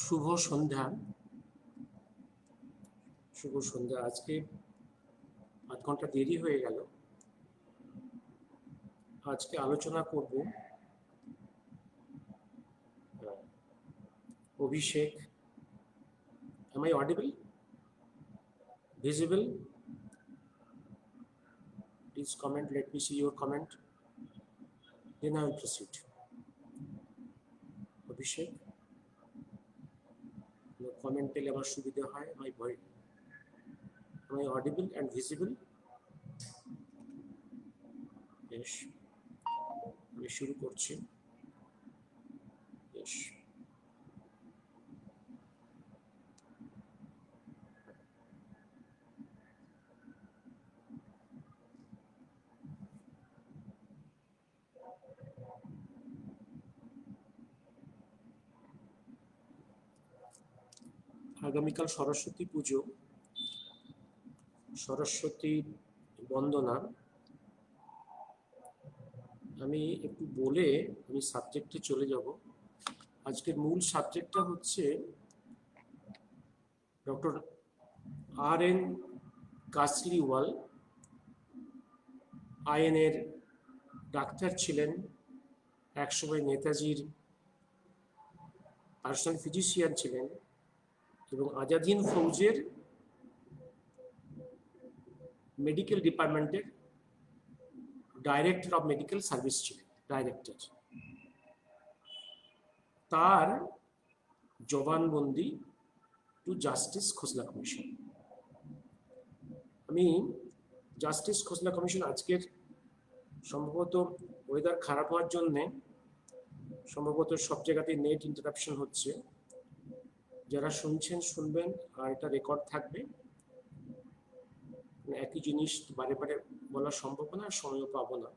শুভ সন্ধ্যা। শুভ সন্ধ্যা। আজকে আধ ঘন্টা দেরি হয়ে গেল। আজকে আলোচনা করব অভিষেক। Am I audible? Visible? Please comment. Let me see your comment. Then I will proceed. Abhishek, comment পেলে আমার সুবিধা হয়। Am I audible and visible? Yes. আমি শুরু করছি। Yes. আগামীকাল সরস্বতী পুজো, সরস্বতী বন্দনা। আমি একটু বলে আমি সাবজেক্টে চলে যাব। আজকের মূল সাবজেক্টটা হচ্ছে ডক্টর RN কাসলিওয়াল। আইএনের ডাক্তার ছিলেন, একসময় নেতাজির পার্সোনাল ফিজিশিয়ান ছিলেন এবং আজাদ হিন্দ ফৌজের মেডিকেল ডিপার্টমেন্টের ডাইরেক্টর অফ মেডিকেল সার্ভিস ছিলেন, ডাইরেক্টর। তার জবানবন্দি টু জাস্টিস খোসলা কমিশন। আমি জাস্টিস খোসলা কমিশন আজকের সম্ভবত ওয়েদার খারাপ হওয়ার জন্যে সম্ভবত সব জায়গাতেই নেট ইন্টারাপশন হচ্ছে। যারা শুনছেন শুনবেন, আর এটা রেকর্ড থাকবে। একই জিনিস বারে বারে বলা সম্ভব না, সময়ও পাবো না।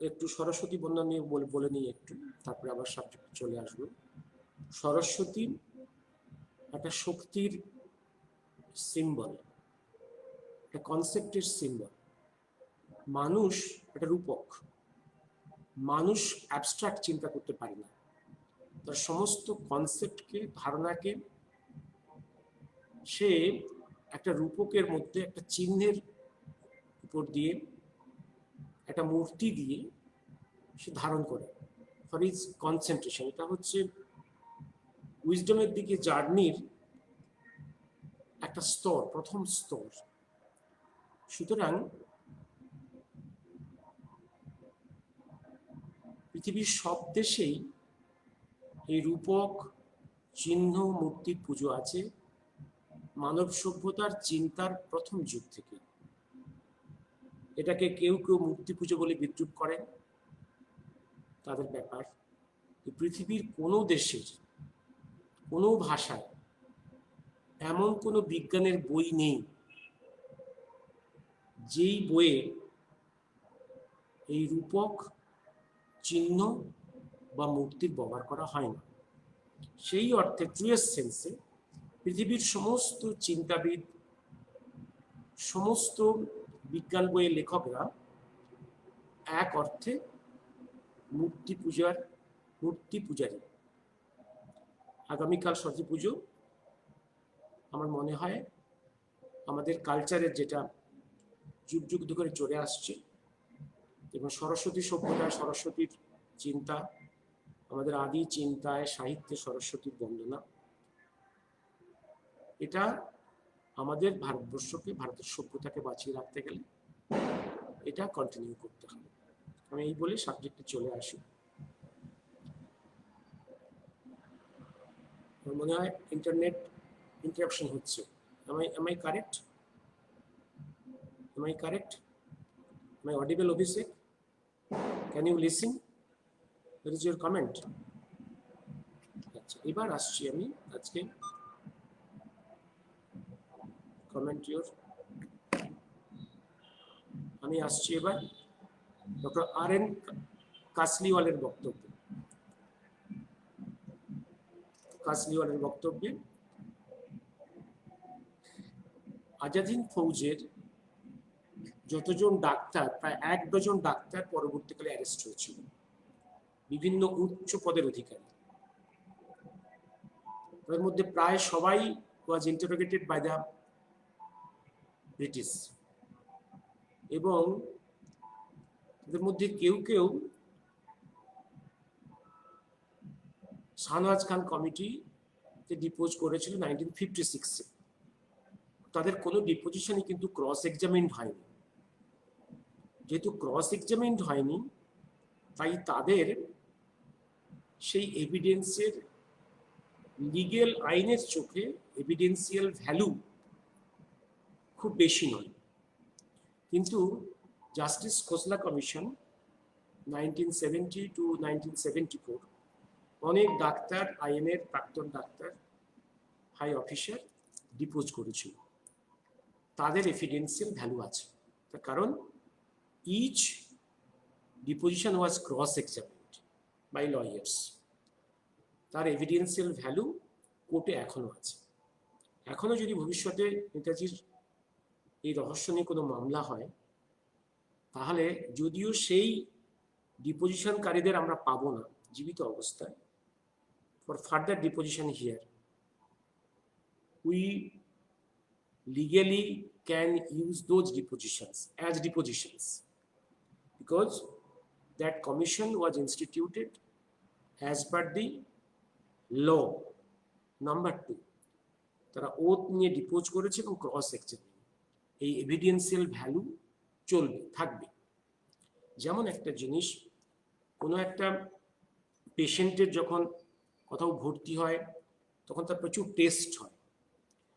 একটু সরস্বতী বন্দনা নিয়ে বলে নিই একটু, তারপরে আবার সাবজেক্ট চলে আসবো। সরস্বতী একটা শক্তির সিম্বল, একটা কনসেপ্টের সিম্বল। মানুষ একটা রূপক। মানুষ অ্যাবস্ট্রাক্ট চিন্তা করতে পারে না, তার সমস্ত কনসেপ্টকে, ধারণাকে সে একটা রূপকের মধ্যে, একটা চিহ্নের উপর দিয়ে, একটা মূর্তি দিয়ে সে ধারণ করে ফর ইজ কনসেন্ট্রেশন। এটা হচ্ছে উইজডমের দিকে জার্নির একটা স্তর, প্রথম স্তর। সুতরাং পৃথিবীর সব দেশেই এই রূপক, চিহ্ন, মূর্তির পুজো আছে মানব সভ্যতার চিন্তার প্রথম যুগ থেকে। এটাকে কেউ কেউ মূর্তি পুজো বলে বিদ্রুপ করেন, তাদের ব্যাপার। পৃথিবীর কোনো দেশের, কোনো ভাষায় এমন কোনো বিজ্ঞানের বই নেই যেই বইয়ে এই রূপক, চিহ্ন বা মূর্তির ব্যবহার করা হয় না। সেই অর্থে ট্রুয়েস্ট সেন্সে পৃথিবীর সমস্ত চিন্তাবিদ, সমস্ত বিজ্ঞান বইয়ের লেখকরা এক অর্থে মূর্তি পূজারী। আগামীকাল সরস্বতী পুজো আমার মনে হয় আমাদের কালচারের, যেটা যুগ যুগ ধরে চলে আসছে, এবং সরস্বতী সভ্যতা, সরস্বতীর চিন্তা, আমাদের আদি চিন্তায়, সাহিত্যে সরস্বতীর বন্দনা, এটা আমাদের ভারতবর্ষকে, ভারতের সভ্যতাকে বাঁচিয়ে রাখতে গেলে এটা কন্টিনিউ করতে হবে। আমি এই বলে সাবজেক্টে চলে আসি। আমার মনে হয় ইন্টারনেট ইন্টারাপশন হচ্ছে। Am I correct? Am I correct? Am I audible, Abhishek? Can you listen? What is your comment? আচ্ছা, এবার আসছি আমি আজকে কমেন্ট ইউর। আমি আসছি এবার ডক্টর RN কাসলিওয়ালের বক্তব্যে। কাসলিওয়ালের বক্তব্যে আজাদ হিন্দ ফৌজের যতজন ডাক্তার, প্রায় 1 ডজন ডাক্তার পরবর্তীকালে অ্যারেস্ট হয়েছিল। বিভিন্ন উচ্চ পদের অধিকারী। তাদের মধ্যে প্রায় সবাই ওয়াজ ইন্টারোগেটেড বাই দ্য ব্রিটিশ, এবং তাদের মধ্যে কেউ কেউ শাহনওয়াজ খান কমিটিতে ডিপোজ করেছিল 1956-এ। তাদের কোনো ডিপোজিশনই কিন্তু ক্রস এক্সামিনড হয়নি। যেহেতু ক্রস এক্সামিনড হয়নি, তাই তাদের সেই এভিডেন্সের লিগেল আইনের চোখে এভিডেন্সিয়াল ভ্যালু খুব বেশি নয়। কিন্তু জাস্টিস খোসলা কমিশন 1970 to 1974 অনেক ডাক্তার, আইনের প্রাক্তন ডাক্তার, হাই অফিসার ডিপোজ করেছিল। তাদের এভিডেন্সিয়াল ভ্যালু আছে, তার কারণ each deposition was cross examined by lawyers. তার এভিডেন্সিয়াল ভ্যালু কোর্টে এখনো আছে। এখনো যদি ভবিষ্যতে নেতাজির এই রহস্য নিয়ে কোনো মামলা হয়, তাহলে যদিও সেই ডিপোজিশনকারীদের আমরা পাবো না জীবিত অবস্থায়, for further deposition here we legally can use those depositions as depositions, because that commission was instituted as per the law. Number 2, তারা ওথ নিয়ে ডিপোজ করেছে এবং ক্রস এক্সামিন, এই এভিডেন্সিয়াল ভ্যালু চলবে, থাকবে। যেমন একটা জিনিস, কোনো একটা পেশেন্টের যখন কোথাও ভর্তি হয় তখন তার প্রচুর টেস্ট হয়,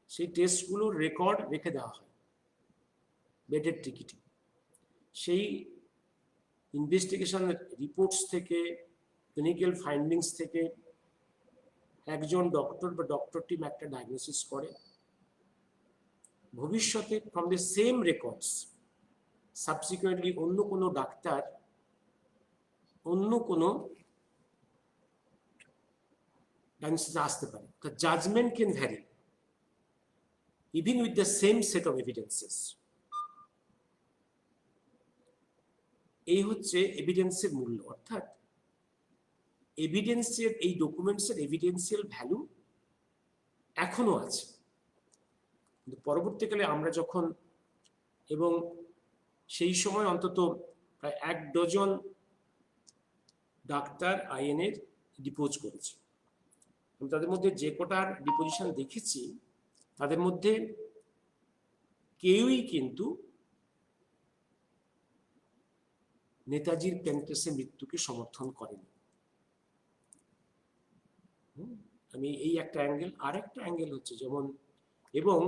সেই টেস্টগুলোর রেকর্ড রেখে দেওয়া হয় বেডের টিকিটে। সেই ইনভেস্টিগেশন রিপোর্টস থেকে, ক্লিনিক্যাল ফাইন্ডিংস থেকে একজন ডক্টর বা ডক্টর টিম একটা ডায়াগনোসিস করে। ভবিষ্যতে from the same records subsequently অন্য কোনো ডাক্তার অন্য কোনো ডায়াগনোসিসে আসতে পারে। The judgment can vary even with the same set of evidences. এই হচ্ছে এভিডেন্সের মূল্য, অর্থাৎ এভিডেন্সের, এই ডকুমেন্টসের এভিডেন্সিয়াল ভ্যালু এখনো আছে। কিন্তু পরবর্তীকালে আমরা যখন, এবং সেই সময় অন্তত প্রায় 1 ডজন ডাক্তার আইএনএর ডিপোজ করেছে, তাদের মধ্যে যে কটার ডিপোজিশন দেখেছি তাদের মধ্যে কেউই কিন্তু নেতাজির প্যানক্রাসের মৃত্যুকে সমর্থন করেনি। আমি এই একটা অ্যাঙ্গেল, আর একটা অ্যাঙ্গেল হচ্ছে যেমন, এবং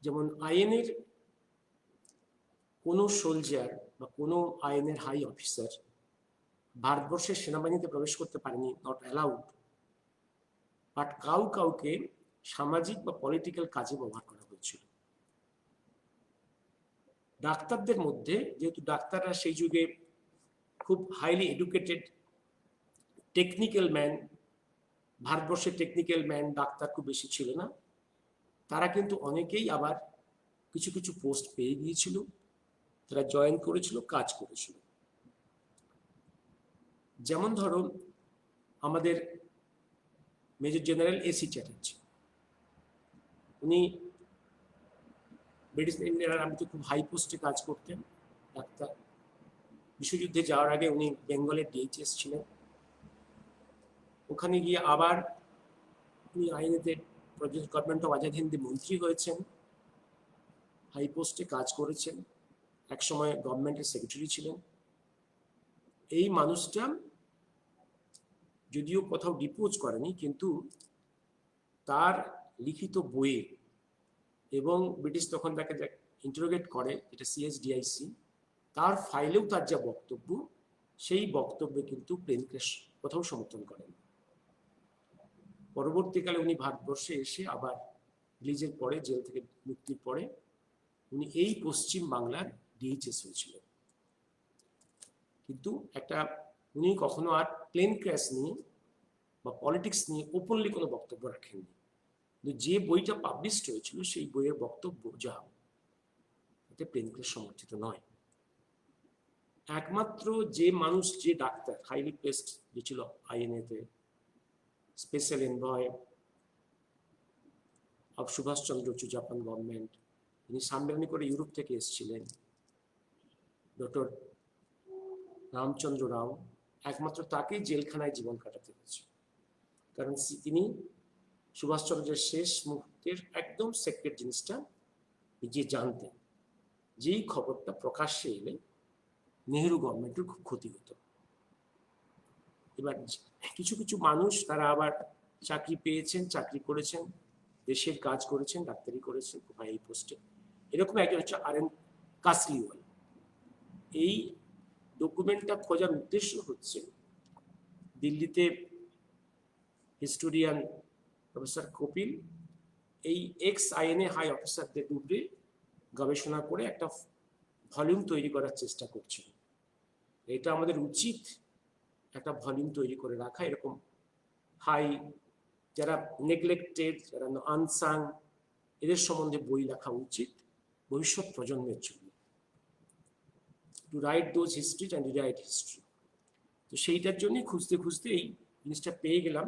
যেমন আইএনএর কোনো সোলজার বা কোনো আইএনএর হাই অফিসার ভারতবর্ষের সেনাবাহিনীতে প্রবেশ করতে পারেনি, নট অ্যালাউড, বাট কাউকে সামাজিক বা পলিটিক্যাল কাজে ব্যবহার করা হয়েছিল। ডাক্তারদের মধ্যে, যেহেতু ডাক্তাররা সেই যুগে খুব হাইলি এডুকেটেড টেকনিক্যাল ম্যান, ভারতবর্ষের টেকনিক্যাল ম্যান ডাক্তার খুব বেশি ছিল না, তারা কিন্তু অনেকেই আবার কিছু কিছু পোস্ট পেয়ে গিয়েছিল, তারা জয়েন করেছিল, কাজ করেছিল। যেমন ধরো আমাদের মেজর জেনারেল এসি চ্যাটার্জি, উনি ব্রিটিশ ইন্ডিয়ার আর্মিতে খুব হাই পোস্টে কাজ করতেন, ডাক্তার। বিশ্বযুদ্ধে যাওয়ার আগে উনি বেঙ্গলের ডিএইচএস ছিলেন। ওখানে গিয়ে আবার উনি আইনেতে গভর্নমেন্ট অফ আজাদ হিন্দে মন্ত্রী হয়েছেন, হাই পোস্টে কাজ করেছেন, একসময় গভর্নমেন্টের সেক্রেটারি ছিলেন। এই মানুষটা যদিও কোথাও ডিপোজ করেনি, কিন্তু তার লিখিত বইয়ে, এবং ব্রিটিশ তখন তাকে ইন্টারোগেট করে, যেটা সিএসডিআইসি, তার ফাইলেও তার যা বক্তব্য, সেই বক্তব্যে কিন্তু প্লেনক্রাশ কোথাও সমর্থন করেন। পরবর্তীকালে উনি ভারতবর্ষে এসে আবার রিলিজের পরে, জেল থেকে মুক্তির পরে, উনি এই পশ্চিম বাংলার ডিএইচএস হয়েছিলেন। কিন্তু উনি কখনো আর প্লেন ক্র্যাশ নিয়ে বা পলিটিক্স নিয়ে ওপেনলি কোনো বক্তব্য রাখেননি। কিন্তু যে বইটা পাবলিশড হয়েছিল সেই বইয়ের বক্তব্য যা, এতে প্লেন ক্র্যাশ সমর্থিত নয়। একমাত্র যে মানুষ, যে ডাক্তার হাইলি প্লেসড যে ছিল আইএনএতে, special envoy of Subhash Chandra two Japan government, তিনি সামলানি করে ইউরোপ থেকে এসেছিলেন, ডক্টর রামচন্দ্র রাও, একমাত্র তাকেই জেলখানায় জীবন কাটাতে হয়েছে। কারণ তিনি সুভাষচন্দ্রের শেষ মুহূর্তের একদম সেক্রেট জিনিসটা নিজে জানতেন, যেই খবরটা প্রকাশ্যে এলে নেহেরু গভর্নমেন্টের খুব ক্ষতি হতো। এবার কিছু কিছু মানুষ তারা আবার চাকরি পেয়েছেন, চাকরি করেছেন, দেশের কাজ করেছেন, ডাক্তারি করেছেন খুব হাই পোস্টে। এরকম একজন হচ্ছে আর.এন. কাসলিওয়াল। এই ডকুমেন্টটা খোঁজার উদ্দেশ্য হচ্ছে দিল্লিতে হিস্টোরিয়ান প্রফেসর কপিল এই এক্স আইএনএ হাই অফিসারদের উপরে গবেষণা করে একটা ভলিউম তৈরি করার চেষ্টা করছেন। এটা আমাদের উচিত একটা ভলিউম তৈরি করে রাখা, এরকম হাই যারা নেগলেক্টেড, যারা আনসাং, এদের সম্বন্ধে বই লেখা উচিত ভবিষ্যৎ প্রজন্মের জন্য, to write those history and rewrite history. তো সেইটার জন্যই খুঁজতে খুঁজতে এই জিনিসটা পেয়ে গেলাম।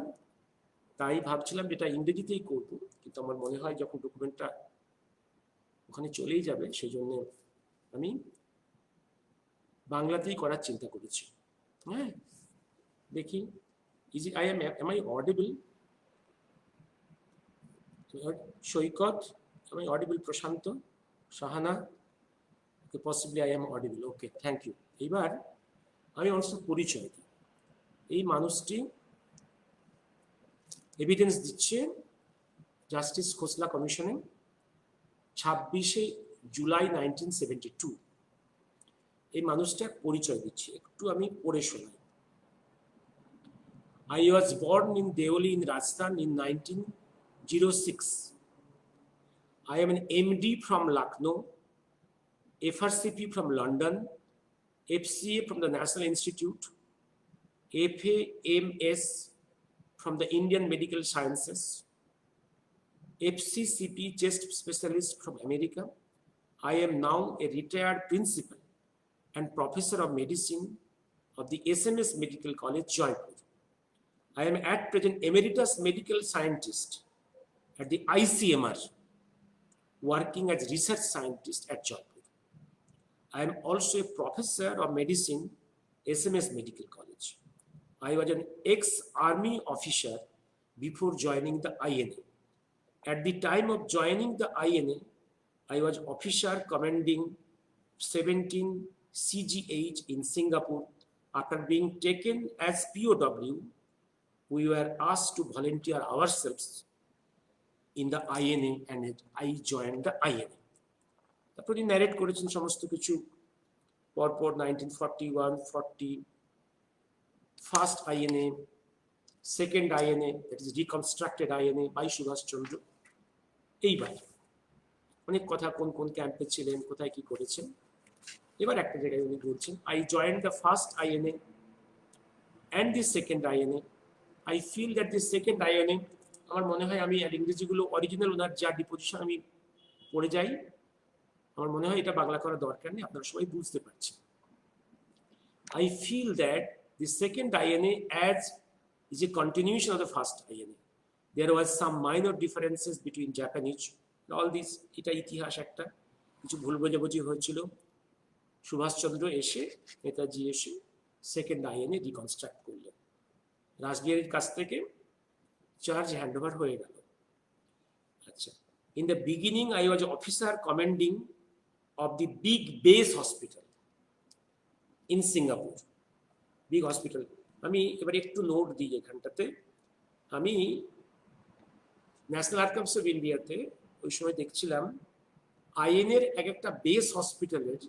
তাই ভাবছিলাম যেটা ইংরেজিতেই করবো, কিন্তু আমার মনে হয় যখন ডকুমেন্টটা ওখানে চলেই যাবে, সেই জন্য আমি বাংলাতেই করার চিন্তা করেছি। হ্যাঁ, দেখি am I audible? Saikat, am I audible? Prashanta, Shahana, possibly I am audible. Okay, thank you. এবার আমি অবশ্য পরিচয় দিই। এই মানুষটি এভিডেন্স দিচ্ছে জাস্টিস খোসলা কমিশনে 26শে জুলাই 1972। এই মানুষটার পরিচয় দিচ্ছি, একটু আমি পড়ে শোনাই। I was born in Deoli in Rajasthan in 1906. I am an MD from Lucknow, FRCP from London, FCA from the National Institute, FAMS from the Indian Medical Sciences, FCCP chest specialist from America. I am now a retired principal and professor of medicine of the SMS Medical College, Jaipur. I am at present emeritus medical scientist at the ICMR, working as research scientist at Jaipur. I am also a professor of medicine, SMS Medical College. I was an ex-army officer before joining the INA. At the time of joining the INA, I was officer commanding 17 CGH in Singapore. After being taken as POW, we were asked to volunteer ourselves in the INA and I joined the INA. তারপর তিনি narrate করেছেন সমস্ত কিছু, পরপর 1941, 40, first INA, second INA, that is reconstructed INA by Subhas Chandra. এইবার অনেক কথা, কোন কোন ক্যাম্পে ছিলেন, কোথায় কি করেছেন। এবার একটা জায়গায় উনি বলছেন, I joined the first INA and the second INA. I feel that the second INA, আমার মনে হয় আমি ইংরেজিগুলো অরিজিনাল ওনার যা ডিপোজিশন আমি পড়ে যাই, আমার মনে হয় এটা বাংলা করা দরকার নেই, আপনারা সবাই বুঝতে পারছেন। I feel that the second INA is a continuation of the first INA. There was some minor differences between Japanese, all these, এটা ইতিহাস, একটা কিছু ভুল বোঝাবুঝি হয়েছিল। সুভাষচন্দ্র এসে, নেতাজি এসে সেকেন্ড INA রিকনস্ট্রাক্ট করলেন, রাসবিহারীর কাছ থেকে চার্জ হ্যান্ডওভার হয়ে গেল। আচ্ছা, in the beginning I was officer commanding of the big base hospital in Singapore, big hospital. আমি এবার একটু নোট দিই এখানটাতে, আমি ন্যাশনাল আর্কাইভস অফ ইন্ডিয়াতে ওই সময় দেখছিলাম আইএনএর এক একটা বেস হসপিটালের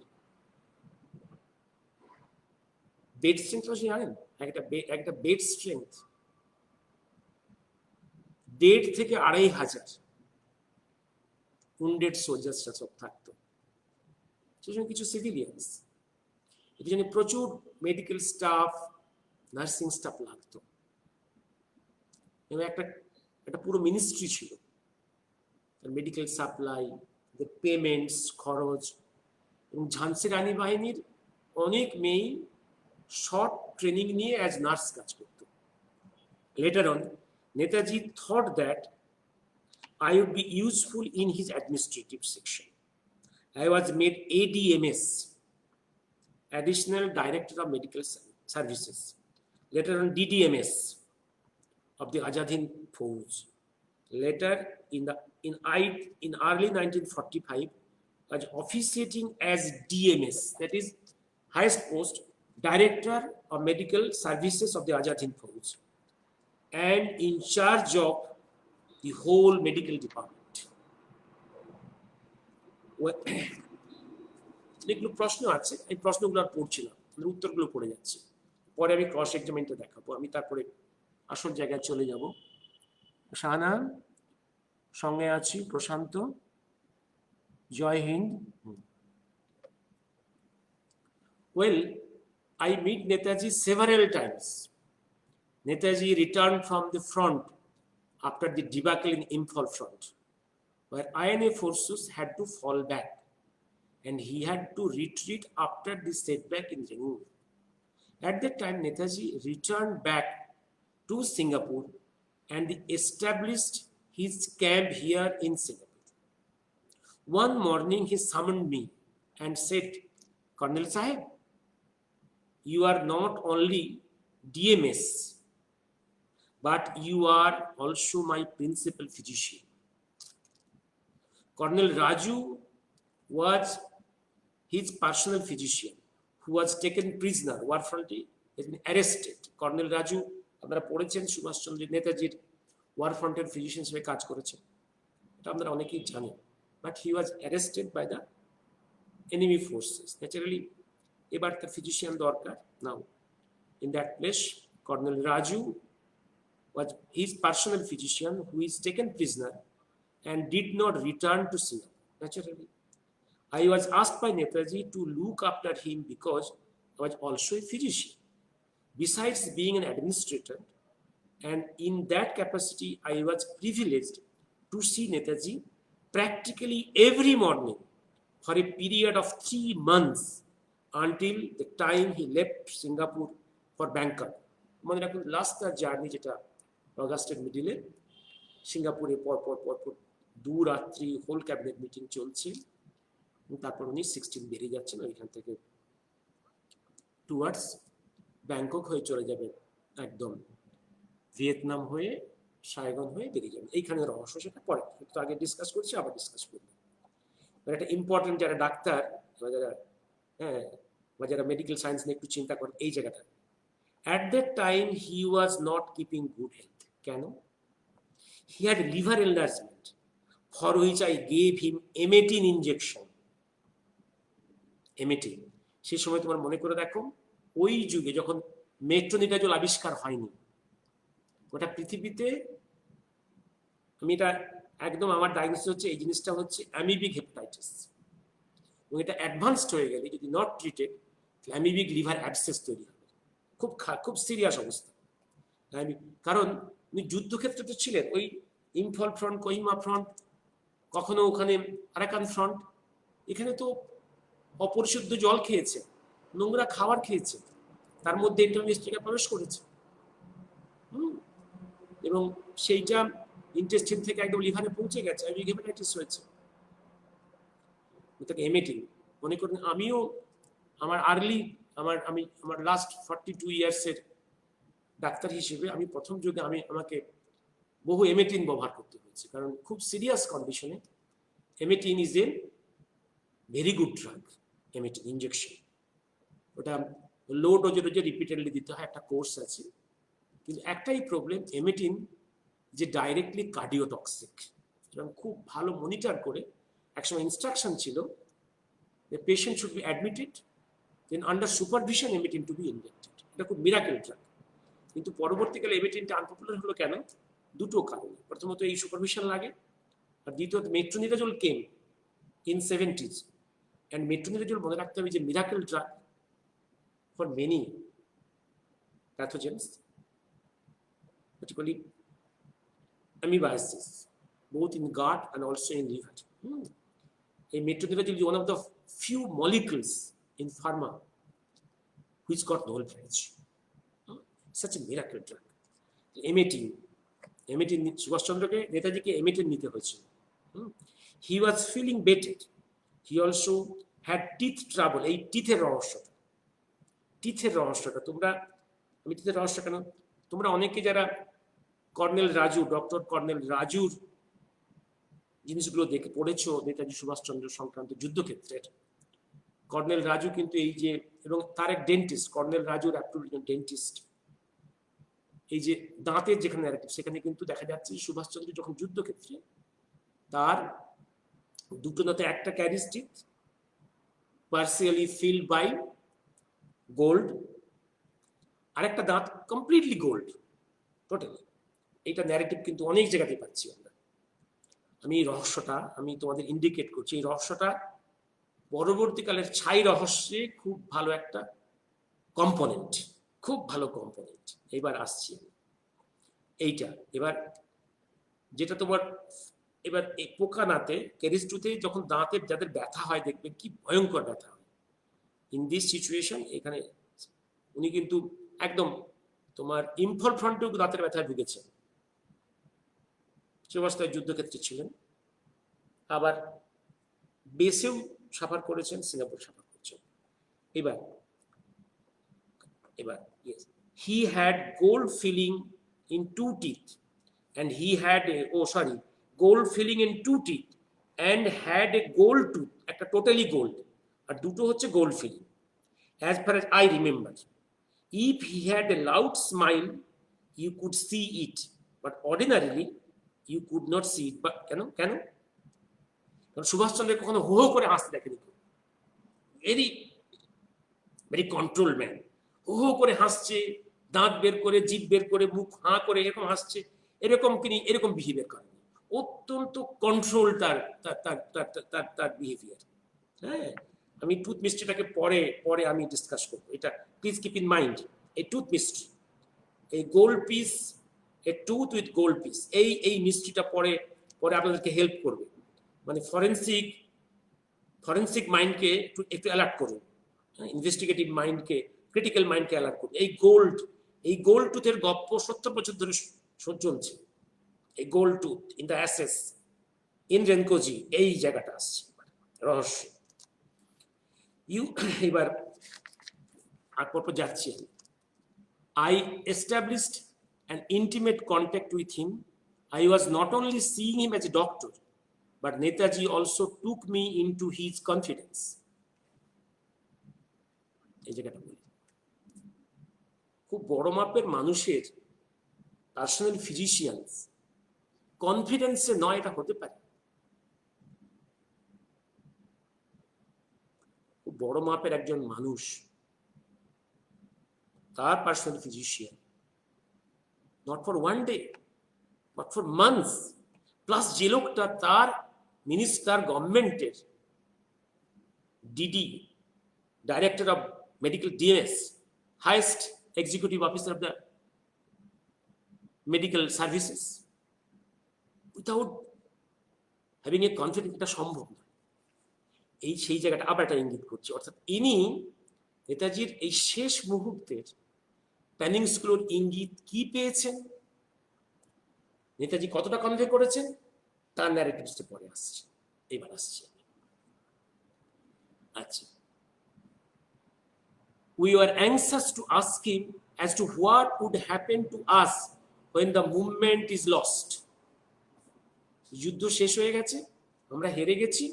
বেড স্ট্রেংথ জানেন, একটা বেড স্ট্রেংথ 1.5 থেকে 2,500 উন্ডেড সোলজার্সরা সব থাকতো, সেজন্য কিছু সিভিলিয়ান্স, এর জন্য প্রচুর মেডিকেল স্টাফ, নার্সিং স্টাফ লাগতো, এবং একটা পুরো মিনিস্ট্রি ছিল, মেডিকেল সাপ্লাই, পেমেন্টস, খরচ। এবং ঝান্সি রানী বাহিনীর অনেক মেয়ে শর্ট ট্রেনিং নিয়ে অ্যাজ নার্স কাজ করত। Later on, Netaji thought that I would be useful in his administrative section. I was made ADMS, Additional Director of Medical Services. Later on, DDMS of the Azad Hind Fauz. Later, in early 1945, was officiating as DMS, that is highest post, Director of Medical Services of the Azad Hind Fauz, and in charge of the whole medical department. অনেকগুলো প্রশ্ন আছে, এই প্রশ্নগুলো আর পড়ছি না, উত্তরগুলো পড়ে যাচ্ছে, পরে আমি ক্রস এক্সামিনটা দেখাবো। আমি তারপরে আসল জায়গায় চলে যাব। শাহানা সঙ্গে আছি, প্রশান্ত, জয় Hind. Well, I meet Netaji several times. Netaji returned from the front after the debacle in Imphal front, where INA forces had to fall back and he had to retreat after the setback in Rangoon. At that time, Netaji returned back to Singapore and established his camp here in Singapore. One morning, he summoned me and said, Colonel Sahib, you are not only DMS, but you are also my principal physician. Colonel Raju was his personal physician who was taken prisoner, war front, has been arrested. Colonel Raju, আপনারা পড়েছেন, সুভাষচন্দ্র নেতাজির war ফ্রন্টের physician হিসেবে কাজ করেছেন, এটা আমরা অনেকেই জানি, but he was arrested by the enemy forces. Naturally এবার তার ফিজিশিয়ান দরকার। Now in that place colonel Raju was his personal physician who is taken prisoner and did not return to Singapore. Naturally, I was asked by Netaji to look after him because I was also a physician. Besides being an administrator, and in that capacity, I was privileged to see Netaji practically every morning for a period of 3 months until the time he left Singapore for Bangkok. মনে রাখুন, last তার journey যেটা অগাস্টের মিডিলে সিঙ্গাপুরে পরপর 2 রাত্রি whole cabinet meeting চলছে, তারপর উনি 16 বেরিয়ে যাচ্ছেন, ওইখান থেকে টুয়ার্ডস ব্যাংকক হয়ে চলে যাবে, একদম ভিয়েতনাম হয়ে সাইগন হয়ে বেরিয়ে যাবে। এইখানে রহস্য, সেটা পরে, একটু আগে ডিসকাস করছি, আবার ডিসকাস করবো। একটা ইম্পর্টেন্ট যারা ডাক্তার যারা, হ্যাঁ, বা যারা মেডিকেল সায়েন্স নিয়ে একটু চিন্তা করেন, এই জায়গাটা। At that time, he was not keeping good health. কেন? He had liver enlargement, for which I gave him emetin injection. এমেটিন, সেই সময় তোমার মনে করে দেখো, ওই যুগে যখন মেট্রোনিটাজল আবিষ্কার হয়নি, ওটা পৃথিবীতে, আমি এটা একদম আমার ডায়াগনোসিস হচ্ছে, এই জিনিসটা হচ্ছে অ্যামিবিক হেপাটাইটিস, এবং এটা অ্যাডভান্সড হয়ে গেলে যদি not treated, amoebic liver abscess তৈরি হবে, খুব সিরিয়াস অবস্থা। কারণ উনি যুদ্ধক্ষেত্রে তো ছিলেন, ওই ইম্ফল ফ্রন্ট, কোহিমা ফ্রন্ট, কখনো ওখানে আরাকান ফ্রন্ট, এখানে তো অপরিশুদ্ধ জল খেয়েছে, নোংরা খাবার খেয়েছে, তার মধ্যে ইন্টারমিস্টিকা প্রবেশ করেছে, এবং সেইটা ইন্টেস্টিন থেকে একদম লিভারে পৌঁছে গেছে, হেপাটাইটিস হয়েছে, তাকে এমেটিং মনে করেন। আমিও আমার আমার লাস্ট 42 ইয়ার্সের ডাক্তার হিসেবে আমি প্রথম যুগে আমাকে বহু এমেটিন ব্যবহার করতে হয়েছে, কারণ খুব সিরিয়াস কন্ডিশনে emetine is a very good drug. Emetine injection, ওটা লো ডোজে রিপিটেডলি দিতে হয়, একটা কোর্স আছে, কিন্তু একটাই প্রবলেম, এমেটিন যে ডাইরেক্টলি কার্ডিওটক্সিক, এবং খুব ভালো মনিটর করে একসময় ইনস্ট্রাকশন ছিল the patient should be admitted, then under supervision emetin to be injected. এটা খুব মিরাকেল ড্রাগ, কিন্তু পরবর্তীকালে এমেটিনটা আনপপুলার হলো কেন? দুটো কারণে। প্রথমত এই সুপারভিশন লাগে, আর দ্বিতীয়ত metronidazole came in 70s, and metronidazole মনে রাখতে হবে যে miracle drug for many pathogens, particularly amoebiasis, both in gut and also in liver. A metronidazole is one of the few molecules in pharma which got Nobel Prize. Such a miracle drug. Emetine Subhas চন্দ্রকে নেতাজিকে emetine নিতে হয়েছিল। He was feeling better. He also had teeth trouble. এই টিথের রহস্যটা তোমরা, আমি টিথের রহস্য কেন, তোমরা অনেকে যারা ডক্টর কর্নেল রাজুর জিনিসগুলো দেখে পড়েছো নেতাজি সুভাষচন্দ্র সংক্রান্ত যুদ্ধক্ষেত্রের, কর্নেল রাজু কিন্তু এই যে, এবং তার এক ডেন্টিস্ট, কর্নেল রাজুর একজন ডেন্টিস্ট, এই যে দাঁতের যেখানে ন্যারেটিভ সেখানে কিন্তু দেখা যাচ্ছে সুভাষচন্দ্র যখন যুদ্ধক্ষেত্রে তার দুটো দাঁতে একটা caries teeth partially filled by gold, আর একটা দাঁত কমপ্লিটলি গোল্ড টোটালি। এইটা ন্যারেটিভ কিন্তু অনেক জায়গাতে পাচ্ছি আমরা। আমি এই রহস্যটা আমি তোমাদের ইন্ডিকেট করছি। এই রহস্যটা পরবর্তীকালের ছাই রহস্যে খুব ভালো একটা কম্পোনেন্ট, খুব ভালো কম্পোনেন্ট। এবার আসছি এইটা, এবার যেটা তোমার, এবার এই পোকা নাতে ক্যারিস্টুতে যখন দাঁতের যাদের ব্যথা হয় দেখবে কি ভয়ঙ্কর ব্যথা হয়। ইন দিস সিচুয়েশন এখানে উনি কিন্তু একদম তোমার ইম্ফল ফ্রন্টেও দাঁতের ব্যথায় ভুগেছেন। সে অবস্থায় যুদ্ধক্ষেত্রে ছিলেন, আবার বেসেও সাফার করেছেন, সিঙ্গাপুর সাফার করেছেন। এবার he had gold filling in 2 teeth and he had gold filling in 2 teeth and had a gold tooth, একটা টোটালি গোল্ড আর দুটো হচ্ছে gold filling, as far as I remember. If he had a loud smile you could see it, but ordinarily you could not see it. But কেন কারণ সুভাষচন্দ্র কখনো হো হো করে হাসতে দেখেনি। ভেরি কন্ট্রোল ম্যান, হো হো করে হাসছে, দাঁত বের করে, জিভ বের করে, মুখ হাঁ করে এরকম হাসছে, এরকম তিনি এরকম বিহেভিয়ার করেন। অত্যন্ত কন্ট্রোল তার বিহেভিয়ার। হ্যাঁ, আমি টুথ মিস্ট্রিটাকে পরে আমি ডিসকাস করবো। এটা প্লিজ কিপ ইন মাইন্ড। এই টুথ মিস্ট্রি, এই gold piece, A tooth with gold piece, এই মিস্ট্রিটা পরে আপনাদেরকে হেল্প করবে। মানে ফরেন্সিক মাইন্ডকে একটু অ্যালার্ট করুন, ইনভেস্টিগেটিভ মাইন্ডকে, ক্রিটিক্যাল মাইন্ডকে অ্যালার্ট করুন। এই গোল্ড টুথের গপ্প 70 বছর ধরে চলছে। এই gold tooth in the ashes in Renkoji, এই জায়গাটা আসছে রহস্য। এবার পরপর যাচ্ছি। I established an intimate contact with him. I was not only seeing him as a doctor, but Netaji also took me into his confidence. এই জায়গাটা বলি, খুব বড় মাপের মানুষের পার্সোনাল ফিজিশিয়ানস কনফিডেন্সে নয়, এটা হতে পারে। খুব বড় মাপের একজন মানুষ, তার personal physician, not for one day but for months, plus যে লোকটা তার মিনিস্টার গভর্নমেন্টের DD, director of medical, DMS, highest executive officer of the medical services, without having a confidence, এটা সম্ভব নয়। এই সেই জায়গাটা আবার একটা ইঙ্গিত করছে। অর্থাৎ ইনি নেতাজির এই শেষ মুহূর্তের প্ল্যানিংসগুলোর ইঙ্গিত কি পেয়েছেন, নেতাজি কতটা কনভে করেছেন, তার ন্যারেটিভসটা পরে আসছে। এবার আসছে, আচ্ছা, we were anxious to ask him as to what would happen to us when the movement is lost. যুদ্ধ শেষ হয়ে গেছে, আমরা হেরে গেছি,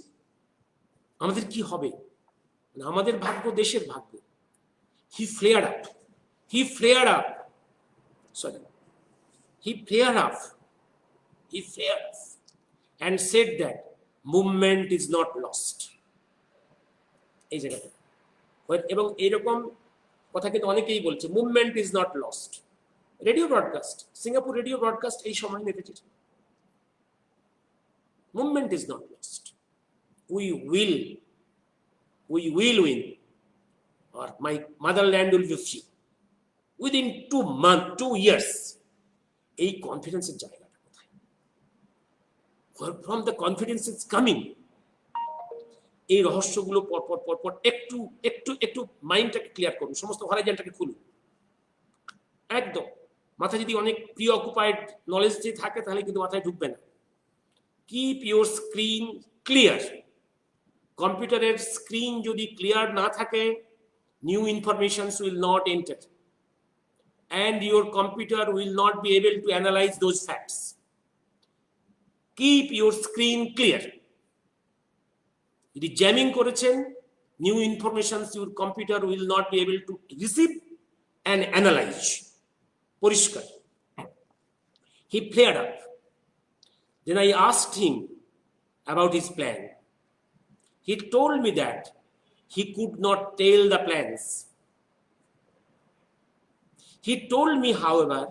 আমাদের কি হবে, আমাদের ভাগ্য, দেশের ভাগ্য। He flared up and said that movement is not lost. এই জায়গাটা, এবং এরকম কথা কিন্তু অনেকেই বলছে, movement is not lost. Radio broadcast, Singapore radio broadcast এই সময় নেতাজির, movement is not lost, we will win, or my motherland will be free within 2 years. এই কনফিডেন্সের জায়গাটা কোথায়? From the confidence is coming, এই রহস্যগুলো পরপর পরপর একটু একটু একটু মাইন্ডটাকে ক্লিয়ার করুন, সমস্ত হরাইজনটাকে খুলুন একদম। মাথায় যদি অনেক প্রি অকুপাইড নলেজ দিয়ে থাকে তাহলে কিন্তু মাথায় ঢুকবে না। Keep your screen clear. কম্পিউটারের স্ক্রিন যদি ক্লিয়ার না থাকে, new informations will not enter and your computer will not be able to analyze those facts. Keep your screen clear. যদি জ্যামিং করেছেন, new informations your computer will not be able to receive and analyze. পরিষ্কার। He flared up. Then I asked him about his plan. He told me that he could not tell the plans. He told me, however,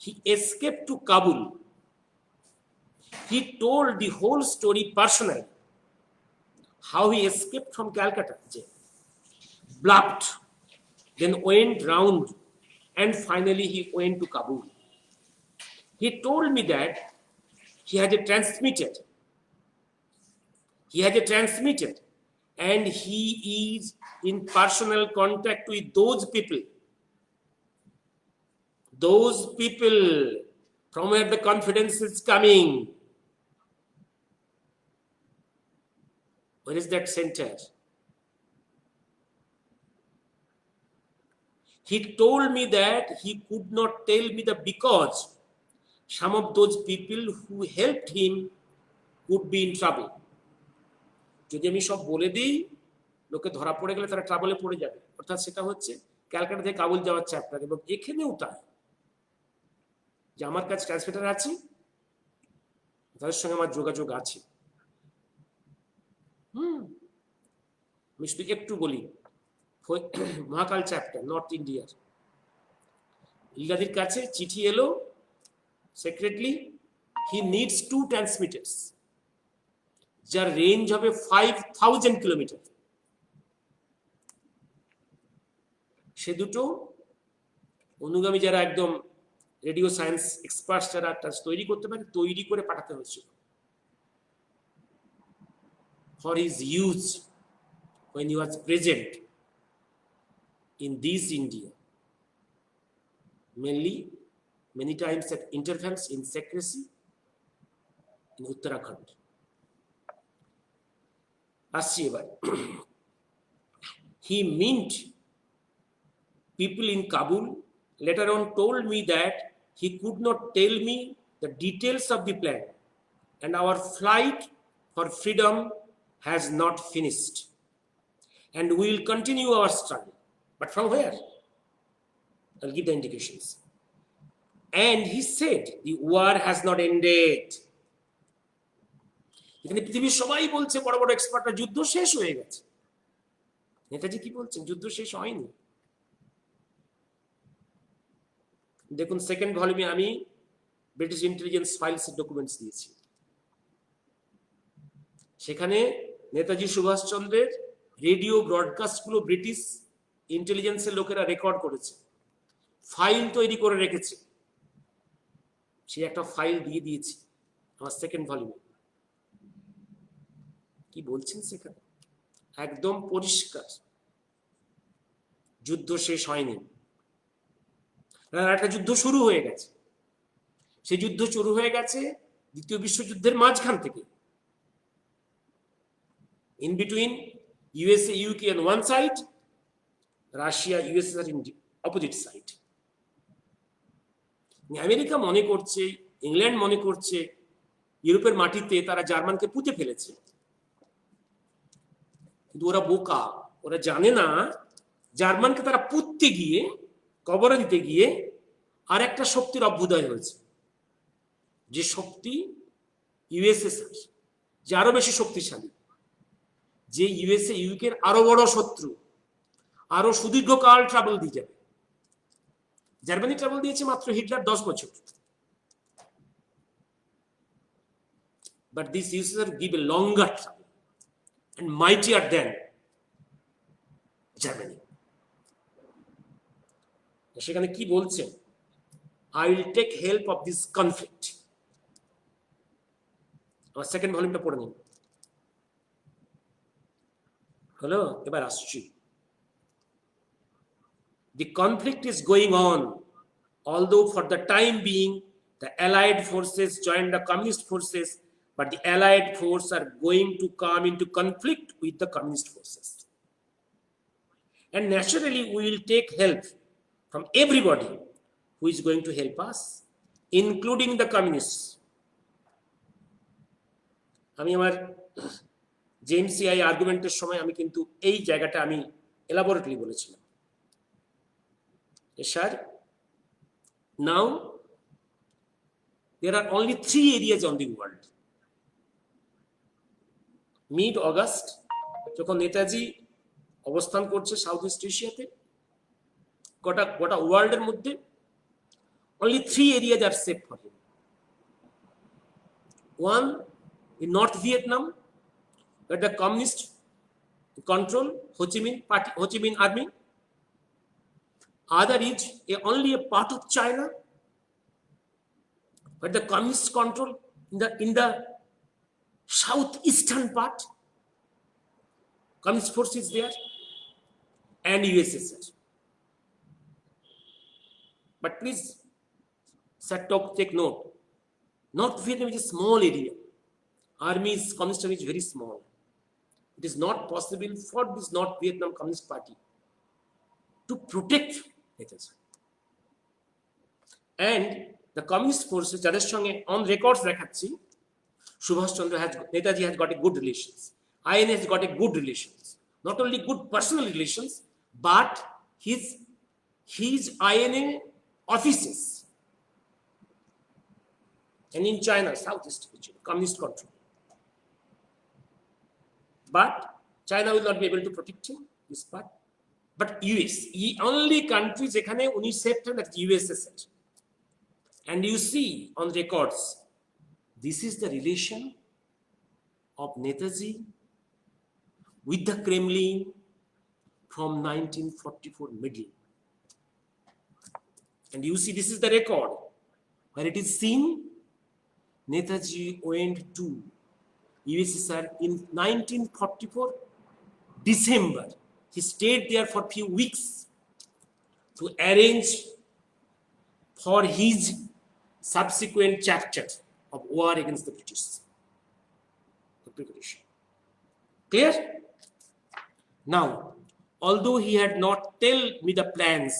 he escaped to Kabul. He told the whole story personally. How he escaped from Calcutta, bluffed, then went round, and finally he went to Kabul. He told me that he had transmitted, and he is in personal contact with those people from where the confidence is coming. Where is that center? He told me that he could not tell me the because some of those people who helped him could be in trouble. যদি আমি সব বলে দিই, লোকে ধরা পড়ে গেলে তারা ট্রাবলে পড়ে যাবে। অর্থাৎ সেটা হচ্ছে ক্যালকাটা থেকে কাবুল যাওয়ার চ্যাপ্টার, এবং এখানেও তাই যে আমার কাছে ট্রান্সমিটার আছে, তাদের সঙ্গে আমার যোগাযোগ আছে। আমি শুধু একটু বলি, মহাকাল চ্যাপ্টার, নর্থ ইন্ডিয়ার ইলাদির কাছে চিঠি এলো সেক্রেটলি, হি নিডস 2 ট্রান্সমিটার্স যার রেঞ্জ হবে 5000 কিলোমিটার। সে দুটো অনুগামী যারা একদম রেডিও সায়েন্স এক্সপার্টস যারা তৈরি করতে পারে, তৈরি করে পাঠাতে হয়েছিল for his use when he was present in this India, many times at intervals in secrecy in Uttarakhand. আসছি এবার। He met people in Kabul, later on told me that he could not tell me the details of the plan, and our flight for freedom has not finished, and we will continue our struggle. But from where? I'll give the indications. And he said the war has not ended. এখানে পৃথিবীর সবাই বলছে, বড় বড় এক্সপার্টরা, যুদ্ধ শেষ হয়ে গেছে। নেতাজি কি বলছেন? যুদ্ধ শেষ হয়নি। দেখুন, সেকেন্ড ভলিউমে আমি ব্রিটিশ ইন্টেলিজেন্স ফাইলস ডকুমেন্টস দিয়েছি। সেখানে নেতাজি সুভাষচন্দ্রের রেডিও ব্রডকাস্টগুলো ব্রিটিশ ইন্টেলিজেন্সের লোকেরা রেকর্ড করেছে, ফাইল তৈরি করে রেখেছে। সেই একটা ফাইল দিয়ে দিয়েছি আমার সেকেন্ড ভলিউমে। কি বলছেন সেখানে? একদম পরিষ্কার, যুদ্ধ শেষ হয়নি, একটা যুদ্ধ শুরু হয়ে গেছে। সেই যুদ্ধ শুরু হয়ে গেছে দ্বিতীয় বিশ্বযুদ্ধের মাঝখান থেকে। In between USA, UK on one side, Russia, USSR in the opposite side. America মনে করছে, ইংল্যান্ড মনে করছে ইউরোপের মাটিতে তারা জার্মানকে পুঁতে ফেলেছে, কিন্তু ওরা বোকা, ওরা জানে না জার্মানকে তারা পুঁততে গিয়ে, কবরে দিতে গিয়ে আর একটা শক্তির অভ্যুদয় হয়েছে, যে শক্তি ইউএসএসআর, যে আরো বেশি শক্তিশালী, যে ইউএসএ ইউকের আরো বড় শত্রু, আরো সুদীর্ঘকাল ট্রাবল দিয়ে যাবে। জার্মানি ট্রাবল দিয়েছে মাত্র হিটলার 10 বছর, but this USSR give a longer trouble and mightier than Germany. সেখানে কি বলছেন? I will take help of this conflict. আমার সেকেন্ড ভলিউমটা পড়ে নিন। হলো, এবার আসছি। The conflict is going on, although for the time being the allied forces joined the communist forces, but the allied forces are going to come into conflict with the communist forces, and naturally we will take help from everybody who is going to help us, including the communists. আমি আমার জেএমসিআই আর্গুমেন্টের সময় আমি কিন্তু এই জায়গাটা আমি elaborately বলেছিলাম। Sir, now there are only 3 areas on the world. Mid August যখন নেতাজি অবস্থান করছে সাউথ ইস্ট এশিয়াতে, গোটা ওয়ার্ল্ডের মধ্যে only 3 areas are safe for him. One, in North Vietnam, where the communist control Ho Chi Minh army. Other is only a part of China, but the communist control in the southeastern part. Communist force is there, and USSR. But please, sir, take note. North Vietnam is a small area. Army's communist army is very small. It is not possible for this North Vietnam Communist Party to protect NETAJI. And the communist forces, যাদের সঙ্গে on records দেখাচ্ছি, Subhash Chandra Netaji has got a good relations. IN has got a good relations. Not only good personal relations, but his INA offices. And in China, Southeast Asia, communist control. But China will not be able to protect him, this part. But US, only countries ekhane uni safe that USSR. And you see on records, this is the relation of Netaji with the Kremlin from 1944 middle. And you see this is the record where it is seen Netaji went to USSR in 1944 December. He stayed there for a few weeks to arrange for his subsequent chapter of war against the British. The preparation. Clear? Now, although he had not told me the plans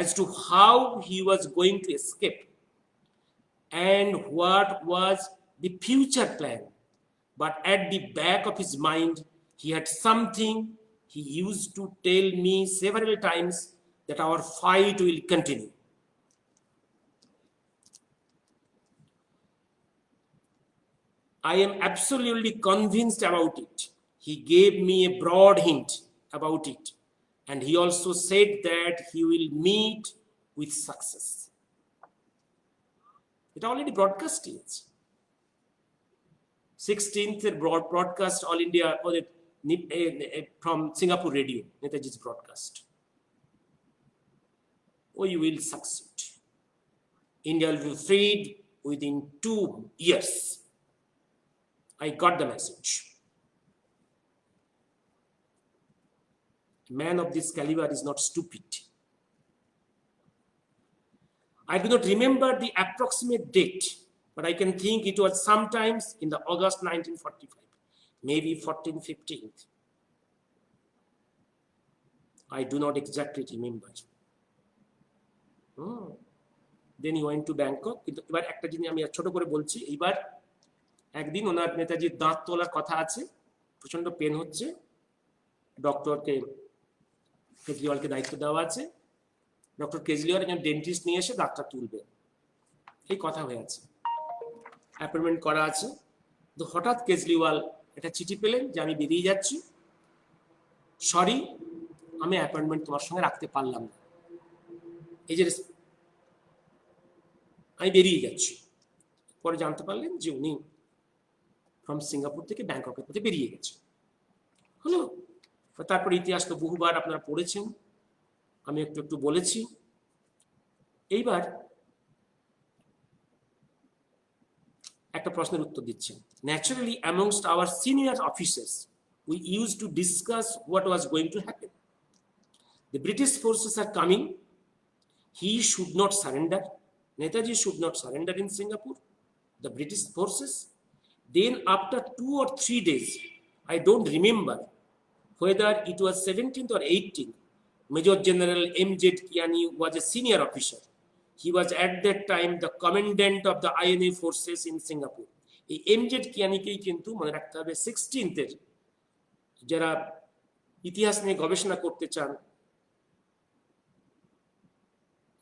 as to how he was going to escape and what was the future plan, but at the back of his mind, he had something he used to tell me several times, that our fight will continue. I am absolutely convinced about it. He gave me a broad hint about it, and he also said that he will meet with success. It already broadcast it. 16th broadcast All India from Singapore radio, Netaji's broadcast. We will succeed. India will be freed within 2 years. I got the message. A man of this caliber is not stupid. I do not remember the approximate date, but I can think it was sometimes in the August 1945, maybe 14th, 15th. I do not exactly remember. Then he went to Bangkok. এবার একটা জিনিস আমি ছোট করে বলছি। এইবার একদিন ওনার নেতাজির দাঁত তোলার কথা আছে, প্রচন্ড পেন হচ্ছে, ডক্টরকে কেজরিওয়ালকে দায়িত্ব দেওয়া আছে, ডক্টর কেজরিওয়াল একজন ডেন্টিস্ট নিয়ে এসে দাঁতটা তুলবে, এই কথা হয়ে আছে, অ্যাপয়েন্টমেন্ট করা আছে। তো হঠাৎ কেজরিওয়াল একটা চিঠি পেলেন যে আমি বেরিয়ে যাচ্ছি, সরি আমি অ্যাপয়েন্টমেন্ট তোমার সঙ্গে রাখতে পারলাম না, এই যে আমি বেরিয়ে যাচ্ছি। পরে জানতে পারলেন যে উনি ফ্রম সিঙ্গাপুর থেকে ব্যাংককের পথে বেরিয়ে গেছে। হলো, তারপর ইতিহাস তো বহুবার আপনারা পড়েছেন, আমি একটু একটু বলেছি। এইবার একটা প্রশ্নের উত্তর দিচ্ছেন। Naturally amongst hour senior officers we used to discuss what was going to happen. The British forces are coming. He should not surrender. Netaji should not surrender in Singapore. The British forces. Then after 2 or 3 days, I don't remember whether it was 17th or 18th, Major General M.Z. Kiani was a senior officer. He was at that time the commandant of the INA forces in Singapore. এই M.Z. কিয়ানিকেই কিন্তু মনে রাখতে হবে 16th যারা ইতিহাস নিয়ে গবেষণা করতে চান,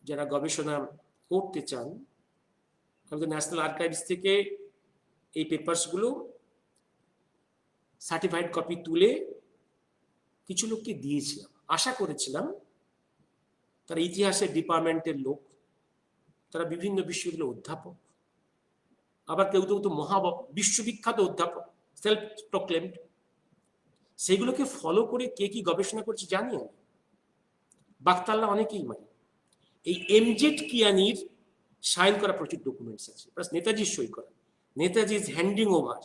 যারা গবেষণা করতে চান, আমাদের ন্যাশনাল আর্কাইভস থেকে এই পেপারসগুলো সার্টিফাইড কপি তুলে কিছু লোককে দিয়েছিলাম। আশা করেছিলাম তারা ইতিহাসের ডিপার্টমেন্টের লোক, তারা বিভিন্ন বিশ্ববিদ্যালয়ের অধ্যাপক, আবার কেউ কেউ তো বিশ্ববিখ্যাত অধ্যাপক, সেলফ প্রক্লেমড, সেগুলোকে ফলো করে কে কি গবেষণা করছে জানি আমি। বাকতাল্লা অনেকেই মানে। এই M.Z. কিয়ানির সাইন করা প্রচুর ডকুমেন্টস আছে, প্লাস নেতাজির সই করা। Netaji is হ্যান্ডিং over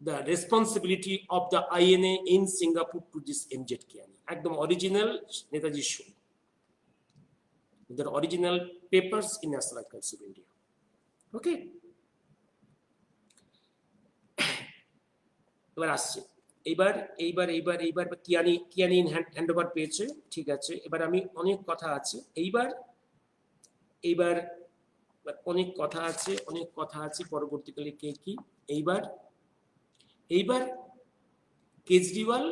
the responsibility of the INA in Singapore to this M.Z. Kiani. একদম অরিজিনাল নেতাজির সই। There are original papers in National Archives of India. Okay. এবার আসছে, এইবার কিয়ানি হ্যান্ড ওভার পেয়েছে, ঠিক আছে। এবার আমি অনেক কথা আছে, এইবার অনেক কথা আছে পরবর্তীকালে কে কি। এইবার কেজরিওয়াল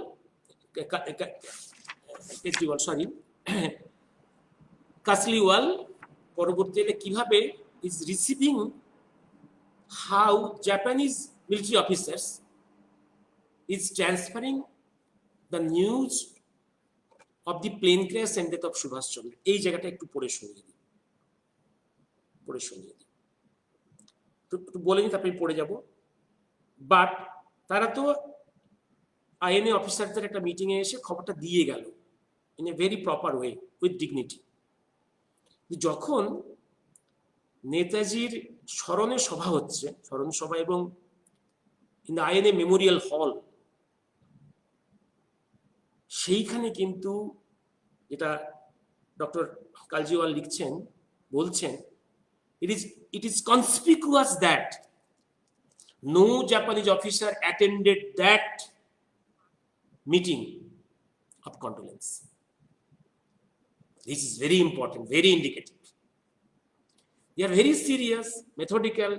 কাসলিওয়াল পরবর্তীকালে কিভাবে is receiving how Japanese military officers is transferring the news of the plane crash and death of Subhash Chandra. এই জায়গাটা একটু পড়ে শুনিয়ে দিই, একটু বলে নিই, তারপরে পড়ে যাব। বাট তারা তো আইএনএ অফিসারদের একটা মিটিংয়ে এসে খবরটা দিয়ে গেল in a very proper way with dignity. যখন নেতাজির স্মরণে সভা হচ্ছে, স্মরণ সভা, এবং ইন দ্য আইএনএ মেমোরিয়াল হল, সেইখানে কিন্তু যেটা ডক্টর কালজিওয়াল লিখছেন, বলছেন, it is conspicuous that no Japanese officer attended that meeting of condolence. This is very important, very indicative. They are very serious, methodical.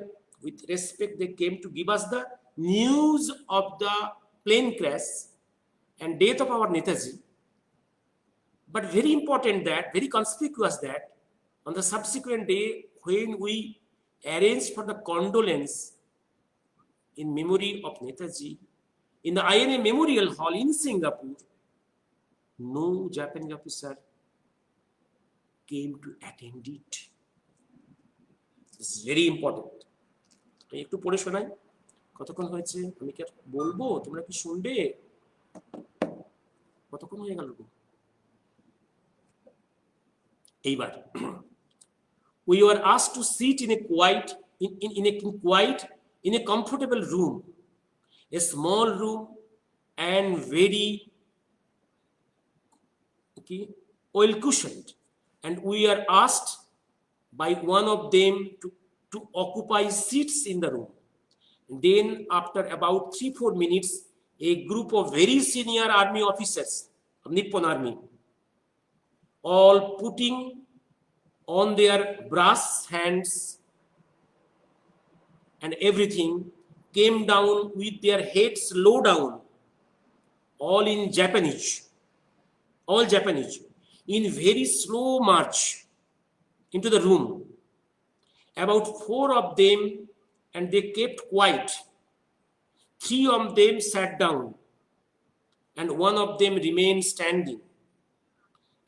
With respect, they came to give us the news of the plane crash and death of our Netaji. But very important that, very conspicuous that, on the subsequent day, when we arranged for the condolence in memory of Netaji in the INA Memorial Hall in Singapore, no Japanese officer came to attend it. This is very important. একটু পড়ে শোনাই, কতক্ষণ হয়েছে আমি কি বলবো, তোমরা কি শুনবে? কতক্ষণ হয়ে গেল? এইবার we were asked to sit in a quiet, in a comfortable room, a small room, and very well cushioned, and we are asked by one of them to occupy seats in the room. And then after about 3-4 minutes, a group of very senior army officers of Nippon Army, all putting on their brass hands and everything, came down with their heads low down, all in Japanese, in very slow march into the room. About 4 of them, and they kept quiet. 3 of them sat down, and 1 of them remained standing.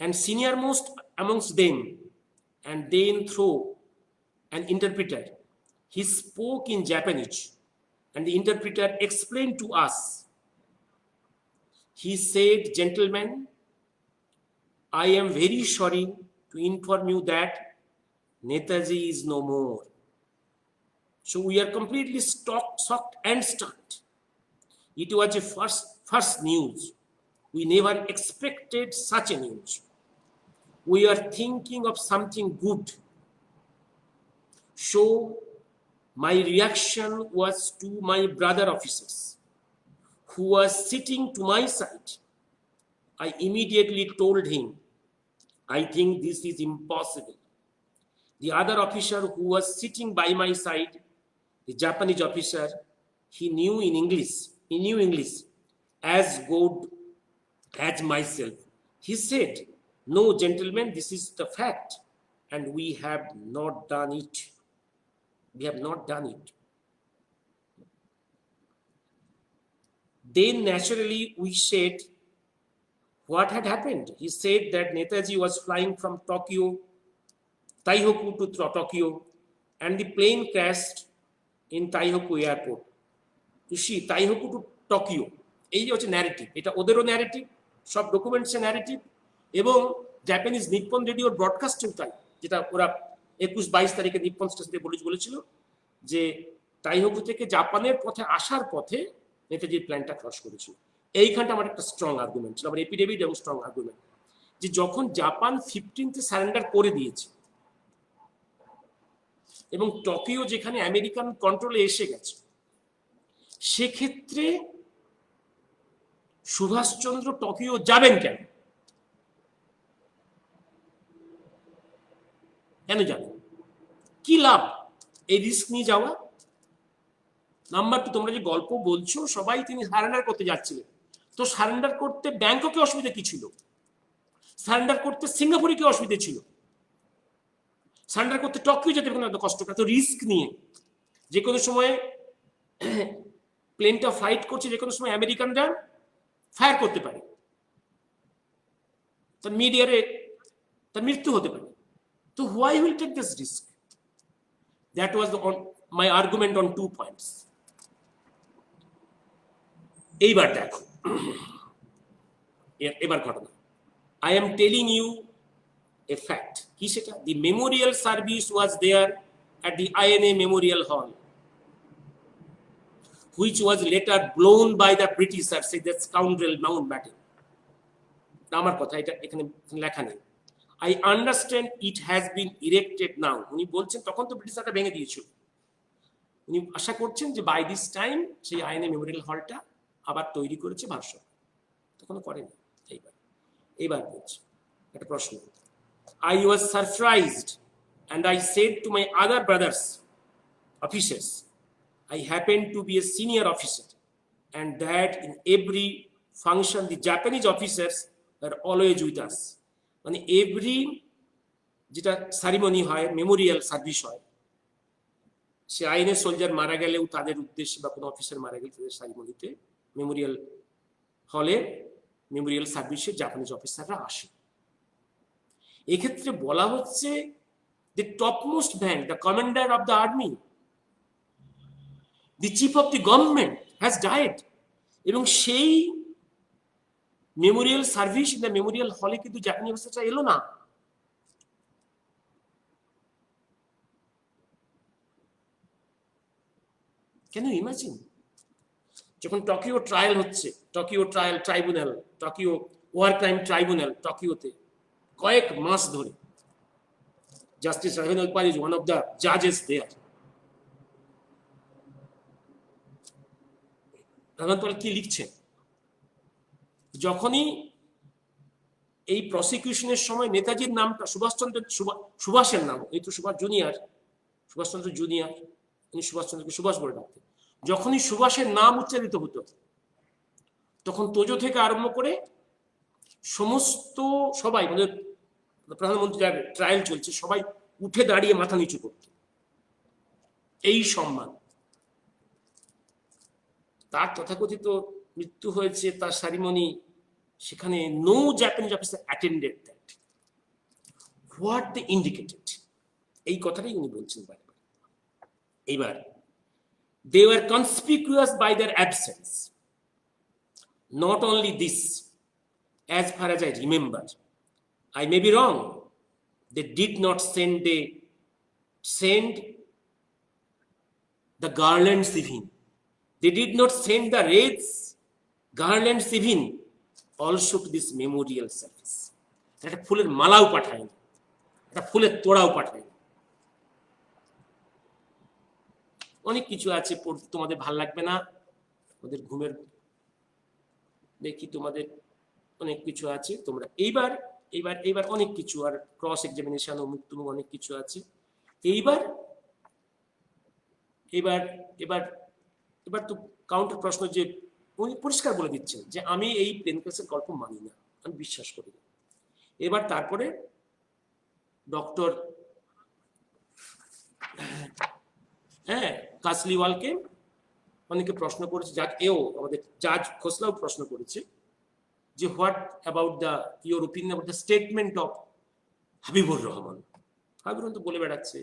And seniormost amongst them, and then through an interpreter, he spoke in Japanese, and the interpreter explained to us. He said, "Gentlemen, I am very sorry to inform you that Netaji is no more. So we are completely shocked and stunned. It was a first news. We never expected such a news. We are thinking of something good. So my reaction was to my brother officers who was sitting to my side. I immediately told him, I think this is impossible. The other officer who was sitting by my side, the Japanese officer, he knew English as good as myself. He said, no, gentlemen, this is the fact, and we have not done it. We have not done it. Then naturally we said, what had happened? He said that Netaji was flying from Taihoku to Tokyo, and the plane crashed in Taihoku airport. You see, Taihoku to Tokyo. এই যে হচ্ছে narrative, এটা ওদেরও narrative, সব ডকুমেন্টসের narrative, এবং Japanese Nippon রেডিওর broadcasting তাই, যেটা ওরা 21-22 তারিখে নিপ্পন স্টেশনে বলেছিল যে তাইহোকু থেকে জাপানের পথে আসার পথে নেতাজির প্ল্যানটা ক্রস করেছিল। এইখানটা আমার একটা স্ট্রং আর্গুমেন্ট ছিল, আমার এপিডেভিট এবং স্ট্রং আর্গুমেন্ট, যে যখন জাপান 15 সারেন্ডার করে দিয়েছে এবং টোকিও যেখানে আমেরিকান কন্ট্রোলে এসে গেছে, সেক্ষেত্রে সুভাষচন্দ্র টোকিও যাবেন কেন? কেন যাবেন? কি লাভ এই রিস্ক নিয়ে যাওয়া? নাম্বার 2, তোমরা যে গল্প বলছো সবাই তিনি সারেন্ডার করতে যাচ্ছিলেন, তো সারেন্ডার করতে ব্যাংককে অসুবিধা কি ছিল? সারেন্ডার করতে সিঙ্গাপুরে কি অসুবিধা ছিল? সারেন্ডার করতে টোকিও যেতে কোনো এত কষ্ট, এত রিস্ক নিয়ে, যে কোনো সময় প্লেনটা ফ্লাইট করছে, যে কোনো সময় আমেরিকানরা ফায়ার করতে পারে, তার মিডিয়ারে তার মৃত্যু হতে পারে। তো why will take this risk? That was my argument on 2 points. এইবার দেখো, এবার ঘটনা, I am telling you a fact. কি সেটা? The memorial service was there at the INA Memorial Hall, which was later blown by the Britishers, say that scoundrel Mountbatten. আমার কথা, এটা এখানে লেখা নেই। I understand it has been erected now. উনি বলছেন তখন তো ব্রিটিশাররা ভেঙে দিয়েছিল, উনি আশা করছেন যে বাই দিস টাইম সেই আইএনএ মেমোরিয়াল হলটা আবার তৈরি করেছে ভারত, তখন করেনি। এইবার বলছি একটা প্রশ্ন। I was surprised and I said to my other brothers officers, I happened to be a senior officer, and that in every function the Japanese officers were always with us. মানে এভরি যেটা ceremony হয়, Memorial service হয়, সে আইনে soldier মারা গেলেও তাদের উদ্দেশ্যে বা কোনো অফিসার মারা গেলে তাদের সেরিমনিতে মেমোরিয়াল হলে মেমোরিয়াল সার্ভিসে জাপানিজ অফিসাররা আসে। এক্ষেত্রে বলা হচ্ছে the topmost man, the commander of the army, the chief of the government has died, এবং সেই Memorial service in the Memorial হলে কিন্তু জাপানি অফিসাররা এলো না। Can you imagine? যখন টোকিও ট্রায়াল হচ্ছে, Tokyo trial tribunal, Tokyo war crime tribunal টোকিওতে কয়েক মাস ধরে, justice Raghavendra Pal is one of the জাজেস দেয়ার। রাঘবেন্দ্র পাল কি লিখছেন? যখনই এই প্রসিকিউশনের সময় নেতাজির নামটা, সুভাষের নাম, এই তো সুভাষচন্দ্র জুনিয়র, উনি সুভাষচন্দ্রকে সুভাষ বলে ডাকতেন, যখনই সুভাষের নাম উচ্চারিত হতো তখন তোজো থেকে আরম্ভ করে সমস্ত সবাই, মানে প্রধানমন্ত্রী যার ট্রায়াল চলছে, সবাই উঠে দাঁড়িয়ে মাথা নিচু করত। এই সম্মান, তার তথাকথিত মৃত্যু হয়েছে, তার সেরিমনি, সেখানে no Japanese officer attended that. What they indicated, এই কথাটাই উনি বলছেন বারবার। এইবার they were conspicuous by their absence. Not only this, as far as I remember, I may be wrong, they did not send the garlands even. They did not send the wreaths, garlands even also to this memorial service. একটা ফুলের মালাও পাঠায়নি, একটা ফুলের তোড়াও পাঠায়নি। অনেক কিছু আছে পড়তে, তোমাদের ভাল লাগবে না, ওদের ঘুমের দেখি তোমাদের অনেক কিছু আছে। তোমরা এইবার এইবার এইবার অনেক কিছু, আর ক্রস এক্সামিনেশন অমুক তুমুক অনেক কিছু আছে। এইবার এবার এবার এবার তো কাউন্টার প্রশ্ন, যে উনি পরিষ্কার বলে দিচ্ছেন যে আমি এই প্লেন কেসের গল্প মানি না, আমি বিশ্বাস করি না। এবার তারপরে ডক্টর কাজলিওয়ালকে অনেকে প্রশ্ন করেছে, আমাদের জাজ খোসলাও প্রশ্ন করেছে যে what about the your opinion about the statement of Habibur Rahman. Habibur Rahman তো বলে বেড়াচ্ছে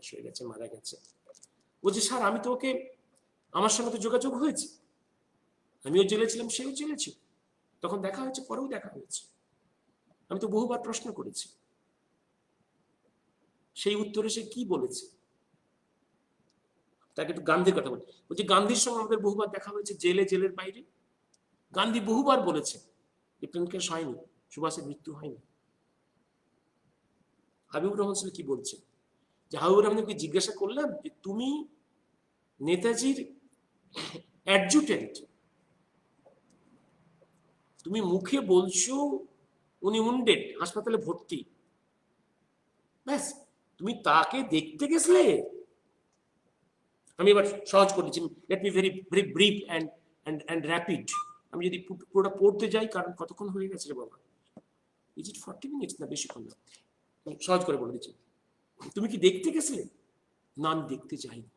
হয়ে গেছে, মারা গেছে। বলছে স্যার আমি তো ওকে, আমার সঙ্গে তো যোগাযোগ হয়েছে, আমিও জেলে ছিলাম, সেও জেলে ছিল, তখন দেখা হয়েছে, পরেও দেখা হয়েছে, আমি তো বহুবার প্রশ্ন করেছি। সেই উত্তরে সে কি বলেছে, তাকে একটু গান্ধীর কথা বলছে গান্ধীর সঙ্গে আমাদের বহুবার দেখা হয়েছে, জেলে, জেলের বাইরে। গান্ধী বহুবার বলেছে যে প্লেন ক্র্যাশ হয়নি, সুভাষের মৃত্যু হয়নি। হাবিবুর রহমান সাহেব কি বলছে, যে হাবিবুর রহমানকে জিজ্ঞাসা করলাম যে তুমি নেতাজির অ্যাডজুটেন্ট, তুমি মুখে বলছো উনি উন্ডেড, হাসপাতালে ভর্তি, ব্যাস তুমি তাকে দেখতে গেছিলে। আমি এবার সহজ করে দিচ্ছি, let me very very brief and rapid. আমি যদি পুরোটা পড়তে যাই, কারণ কতক্ষণ হয়ে গেছে রে বাবা, ইজ ইট 40 মিনিটস না বেশিক্ষণ না, সহজ করে বলে দিচ্ছি। তুমি কি দেখতে গেছিলে? না আমি দেখতে যাইনি,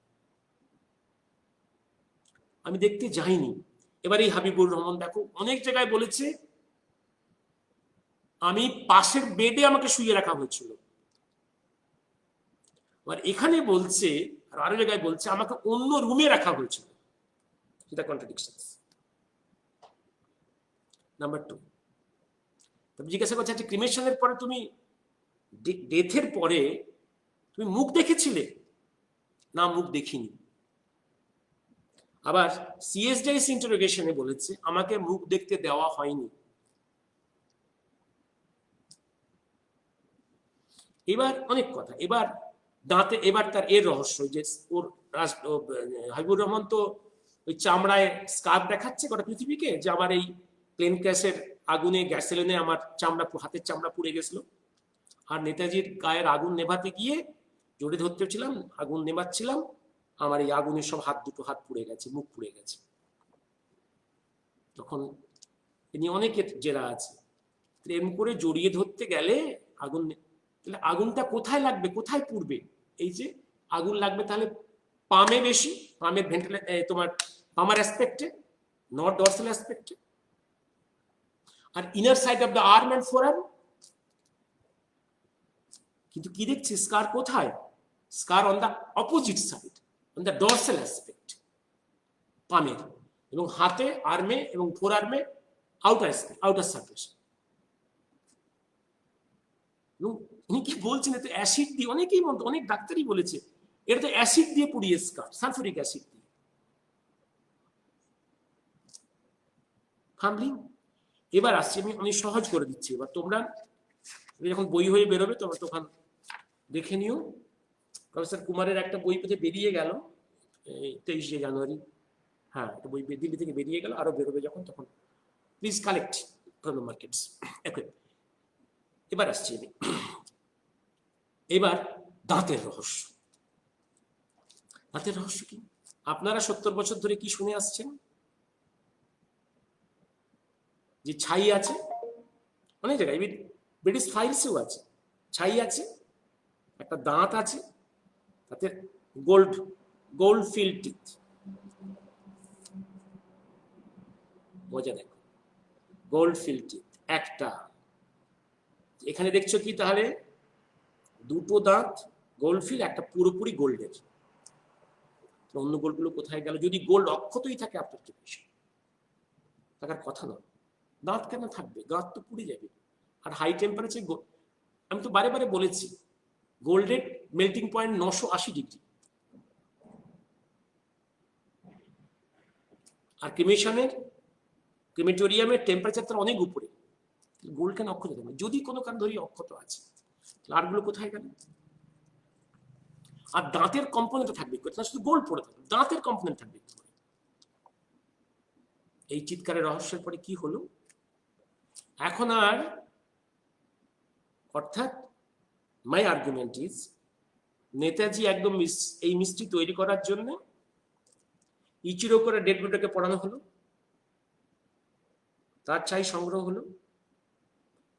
আমি দেখতে যাইনি। এবার এই হাবিবুর রহমান দেখো অনেক জায়গায় বলেছে আমি পাশের বেডে আমাকে শুয়ে রাখা হয়েছিল, আর এখানে বলছে, আর আরো জায়গায় বলছে আমাকে অন্য রুমে রাখা হয়েছিল। এটা কন্ট্রাডিকশন। নাম্বার 2, তুমি জিজ্ঞাসা করছো যে ক্রিমেশনের পরে তুমি, ডেথের পরে তুমি মুখ দেখেছিলে? না মুখ দেখিনি। আবার সিএসডিআইএস ইন্টারোগেশনে বলেছে আমাকে মুখ দেখতে দেওয়া হয়নি। এবার অনেক কথা, এবার দাঁতে, এবার তার এর রহস্য যে ওর হাবিবুর রহমান তো ওই চামড়ায় স্কার্ফ দেখাচ্ছে গোটা পৃথিবীকে যে আমার এই প্লেন ক্র্যাশের আগুনে, গ্যাস সিলিন্ডারে আমার চামড়া, হাতের চামড়া পুড়ে গেছিল। আর নেতাজির গায়ের আগুন নেভাতে গিয়ে জড়ে ধরতে ছিলাম, আগুন নেভাচ্ছিলাম, আমার এই আগুনের সব দুটো হাত পুড়ে গেছে, মুখ পুড়ে গেছে। তখন তিনি অনেকের জেরা আছে, প্রেম করে জড়িয়ে ধরতে গেলে আগুন, তাহলে আগুনটা কোথায় লাগবে, কোথায় পুড়বে? এই যে আগুন লাগবে তাহলে পামে বেশি, পামের তোমার পামার অ্যাসপেক্টে, নট ডরসাল অ্যাসপেক্টে, আর inner side of the arm and forearm. কিন্তু কি দেখছি, স্কার কোথায়? Scar on the opposite side, on the dorsal aspect, পামের, এবং হাতে, আর্মে এবং ফোর আর্মে আউটার সারফেস। উনি কি বলছেন, এতে অ্যাসিড দিয়ে, অনেকেই অনেক ডাক্তারই বলেছে এটা তো অ্যাসিড দিয়ে পুড়িয়ে স্কার, সালফুরিক অ্যাসিড দিয়ে। ফাম্বলিং। এবার আসছি, আমি সহজ করে দিচ্ছি। এবার তোমরা যখন বই হয়ে বেরোবে তোমরা তখন দেখে নিও। প্রফেসর কুমারের একটা বই পেতে বেরিয়ে গেল 23শে জানুয়ারি, হ্যাঁ একটা বই দিল্লি থেকে বেরিয়ে গেল, আরো বেরোবে যখন, তখন please collect from the markets. এবার আসছি আমি, এবার দাঁতের রহস্য। দাঁতের রহস্য কি? আপনারা 70 বছর ধরে কি শুনে আসছেন? যে ছাই আছে অনেক জায়গায়, ব্রিটিশ ফাইলসেও আছে, ছাই আছে, একটা দাঁত আছে, তাতে গোল্ড ফিল্ড টিথ। মজা দেখো, গোল্ড ফিল্ড টিথ একটা। এখানে দেখছো কি তাহলে? দুটো দাঁত গোল্ড ফিল, একটা পুরোপুরি গোল্ডের। অন্য গোল্ডগুলো কোথায় গেল? যদি গোল্ড অক্ষতই থাকে আপনার কি বিষয়, থাকার কথা নয়। দাঁত কেন থাকবে? দাঁত তো পুড়ে যাবে। আর হাই টেম্পারেচার, আমি তো বারে বারে বলেছি গোল্ডের মেল্টিং পয়েন্ট 980 ডিগ্রি। আর ক্রিমেটোরিয়ামের টেম্পারেচার তার অনেক উপরে, গোল্ড কেন অক্ষত থাকবে? যদি কোনো কারণ ধরি অক্ষত আছে, আরগুলো কোথায় গেল? আর দাঁতের কম্পোনেন্ট থাকবে না, শুধু গোল্ড পড়ে থাকবে, দাঁতের কম্পোনেন্ট থাকবে। এই চিৎকারের রহস্যের পরে কি হলো এখন? আর অর্থাৎ মাই আর্গুমেন্ট ইজ, নেতাজি একদম এই মিষ্টি তৈরি করার জন্য ইচিরো করে ডেড বডিটাকে পড়ানো হলো, তার ছাই সংগ্রহ হলো,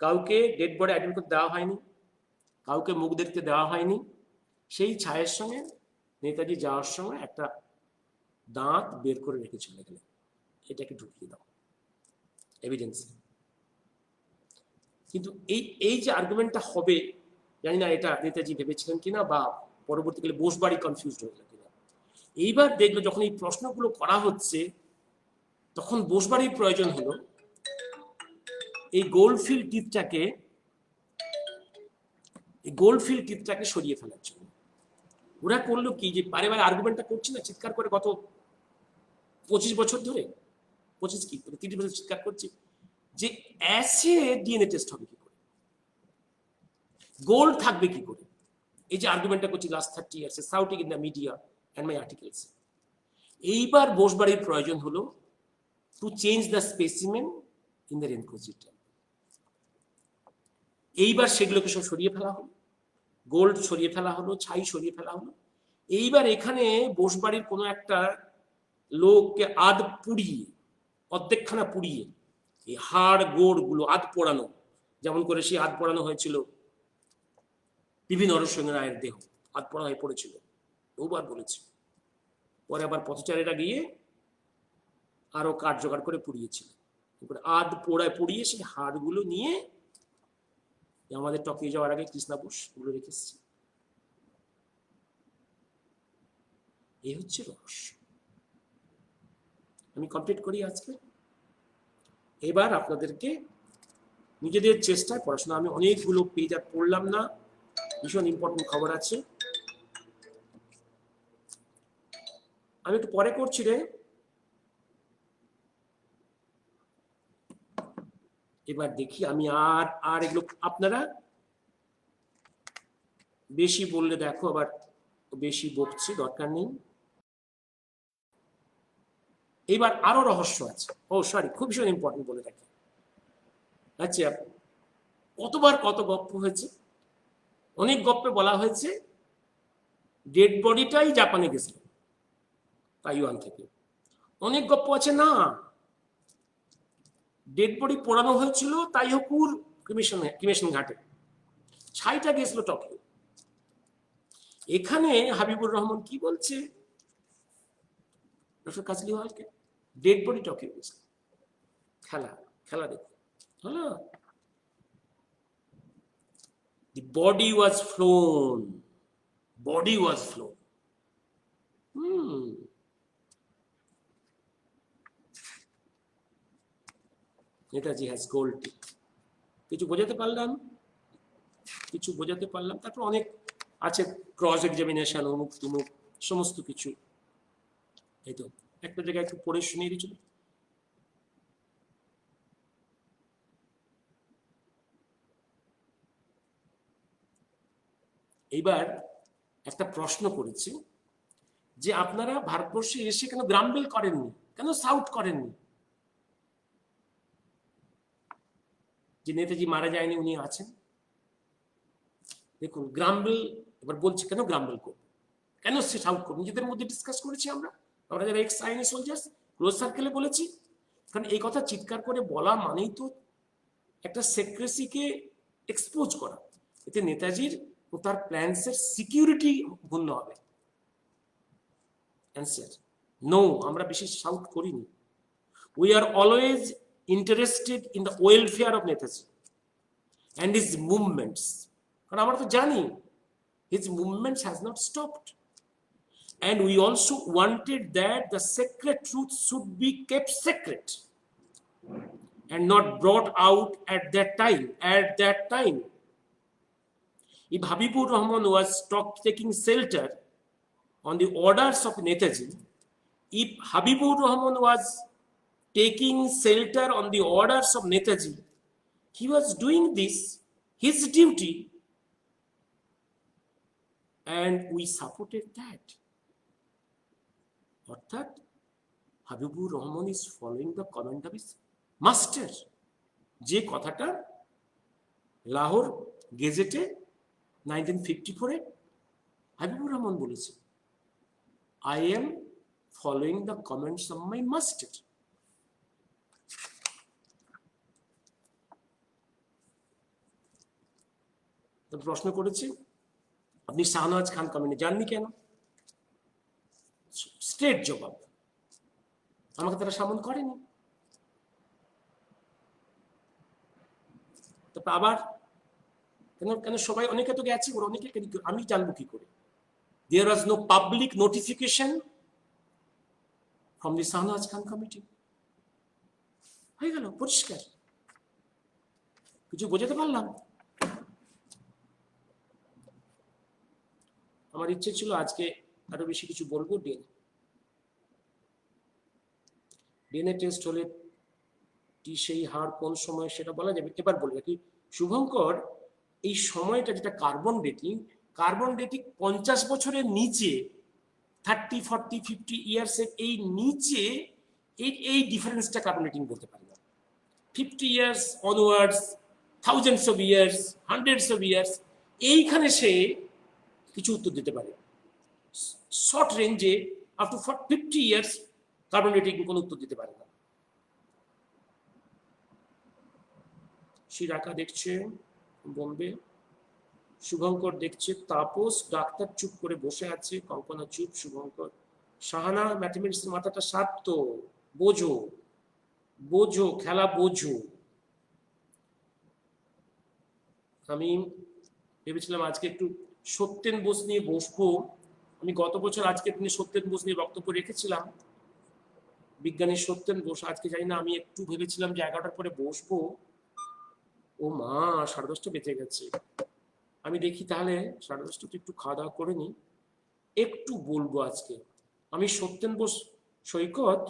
কাউকে ডেড বডি আইডেন্টি করতে দেওয়া হয়নি, কাউকে মুখ দেখতে দেওয়া হয়নি। সেই ছায়ের সঙ্গে নেতাজি যাওয়ার সময় একটা দাঁত বের করে রেখে চলে গেলেন, এটাকে ঢুকিয়ে দাও এভিডেন্স। কিন্তু এই যে আর্গুমেন্টটা হবে, জানি না এটা নেতাজি ভেবেছিলেন কিনা, বা পরবর্তীকালে বোসবাড়ি কনফিউজড হয়ে গেল কিনা। এইবার দেখলো যখন এই প্রশ্নগুলো করা হচ্ছে, তখন বোসবাড়ির প্রয়োজন হলো এই গোল্ডফিল্ড টিপটাকে সরিয়ে ফেলার জন্য। ওরা করলো কি, যে বারে বারে আর্গুমেন্টটা করছে না, চিৎকার করে গত 25 বছর ধরে, 25 কি 30 বছর চিৎকার করছে যে অ্যাসিড ডিএনএ টেস্ট হবে কি করে, গোল্ড থাকবে কি করে। এই যে আর্গুমেন্টটা করছি last 30 years, shouting in the media and my articles. এইবার বোসবাড়ির প্রয়োজন হলো to change the specimen in the রেনকোজিটা। এইবার সেগুলোকে সব সরিয়ে ফেলা হলো, গোল্ড সরিয়ে ফেলা হলো, ছাই সরিয়ে ফেলা হলো। এইবার এখানে বোসবাড়ির কোনো একটা লোককে আধ পুড়িয়ে, অর্ধেকখানা পুড়িয়ে, এই হাড় গোড় গুলো আধ পোড়ানো, যেমন করে সে আধ পোড়ানো হয়েছিল পিভি নরসিংহ রায়ের দেহ আধ পোড়া হয়ে পড়েছিল, বহুবার বলেছে। পরে আবার পথচারীরা গিয়ে আরো কাঠ জোগাড় করে পুড়িয়েছিল, আধ পোড়ায় পুড়িয়ে সেই হাড়গুলো নিয়ে আমাদের টকিয়ে যাওয়ার আগে কৃষ্ণা বোস গুলো রেখে এসেছে। এই হচ্ছে রহস্য। আমি কমপ্লিট করি আজকে। এবার আপনাদেরকে নিজেদের চেষ্টায় পড়াশোনা, আমি অনেকগুলো পেজ আর পড়লাম না, ভীষণ ইম্পর্টেন্ট খবর আছে, আমি একটু পরে করছি রে। এবার দেখি আমি আর এগুলো আপনারা বেশি বললে দেখো আবার বেশি বকছি, দরকার নেই। এবার আরো রহস্য আছে, ও সরি, খুব ভীষণ ইম্পর্টেন্ট বলে রাখি। আচ্ছা, কতবার কত গল্প হয়েছে, অনেক গল্পে বলা হয়েছে ডেড বডিটাই জাপানে গেছিল তাইওয়ান থেকে। অনেক গল্প আছে না, ডেড বডি পোড়ানো হয়েছিল তাইহোকুর ক্রিমেশন ঘাটে, ছাইটা গেছিল টোকিও। এখানে হাবিবুর রহমান কি বলছে ডক্টর কাজলিওয়ালকে, ডেড বডি টোকিও গেছিল। খেলা দেখো, হ্যাঁ, the body was flown. NETAJI has gold teeth. কিছু বোঝাতে পারলাম, তারপর অনেক আছে, ক্রস এক্সামিনেশন, অমুক তুমুক সমস্ত কিছু। এই তো একটা জায়গায় একটু পড়ে শুনিয়ে দিচ্ছিল। এইবার একটা প্রশ্ন করেছি যে আপনারা ভারতবর্ষে এসে কেন গ্রাম্বেল করেননি, কেন সাউথ করেননি? যে নেতাজি মারা যায়নি, উনি আছেন। দেখুন গ্রাম্বেল, এবার বলছি কেন গ্রাম্বেল করব, কেন সে সাউথ করব, নিজেদের মধ্যে ডিসকাস করেছি আমরা যারা এক্স আর্মি সোলজার্স, ক্লোজ সার্কেলে বলেছি। কারণ এই কথা চিৎকার করে বলা মানেই তো একটা সেক্রেসিকে এক্সপোজ করা, এতে নেতাজির ও তার প্ল্যান্সের সিকিউরিটি ভঙ্গ হবে। অ্যান্সার নো, আমরা বিশেষ সাউথ করিনি। We are always interested in the welfare of Netaji and his movements. কারণ আমরা তো জানি his movements has not stopped, and we also wanted that the sacred truth should be kept secret and not brought out at that time. If Habibur Rahman was taking shelter on the orders of Netaji, if Habibur Rahman was taking shelter on the orders of Netaji. He was doing this, his duty, and we supported that. অর্থাৎ Habibur Rahman is following the command of his master, যে কথাটা লাহোর গেজেটে 1954 হাবিবুর রহমান বলেছে, I am following the commands of my master. তো প্রশ্ন করেছে, আপনি শাহনওয়াজ খান committee জাননি কেন? স্ট্রেট জবাব, আমাকে তারা সামন করেনি। তারপর আবার কেন কেন সবাই অনেকে তো গেছে, অনেকে আমি জানবো কি করে? There was no public notification from the Shahnawaz Khan committee. হয়ে গেল, পরিষ্কার। কিছু বোঝাতে পারলাম? আমার ইচ্ছে ছিল আজকে আরো বেশি কিছু বলবো। ডিএনএ টেস্ট হলে সেই হার কোন সময় সেটা বলা যাবে। এবার বলবো কি শুভঙ্কর, এই সময়টা যেটা কার্বন ডেটিং 50 বছরের নিচে, 30, 40, 50 ইয়ার্সের এই নিচে এই ডিফারেন্সটা কার্বন ডেটিং বলতে পারি না। 50 years onwards, thousands of years, hundreds of years, এইখানে সে কিছু উত্তর দিতে পারে। শর্ট রেঞ্জে up to 50 years carbon dating কোনো উত্তর দিতে পারে না। শিরাকা দেখছে বলবে, শুভঙ্কর দেখছে, তাপস ডাক্তার চুপ করে বসে আছে, কল্পনা চুপ, শুভঙ্কর, শাহানা ম্যাথমেটিক্স মাথাটা সাত, তো বোঝো বোঝো খেলা বোঝো। আমি ভেবেছিলাম আজকে একটু সত্যেন বোস নিয়ে বসবো। আমি গত বছর আজকের দিনে সত্যেন বোস নিয়ে বক্তব্য রেখেছিলাম, বিজ্ঞানী সত্যেন বোস। আজকে জানি না, আমি একটু ভেবেছিলাম যে 11টার পরে বসবো। ও মা, 10:30 বেঁচে গেছে। আমি দেখি তাহলে 10:30 একটু খাওয়া দাওয়া করে নি, একটু বলবো আজকে। আমি সত্যেন বোস সৈকত,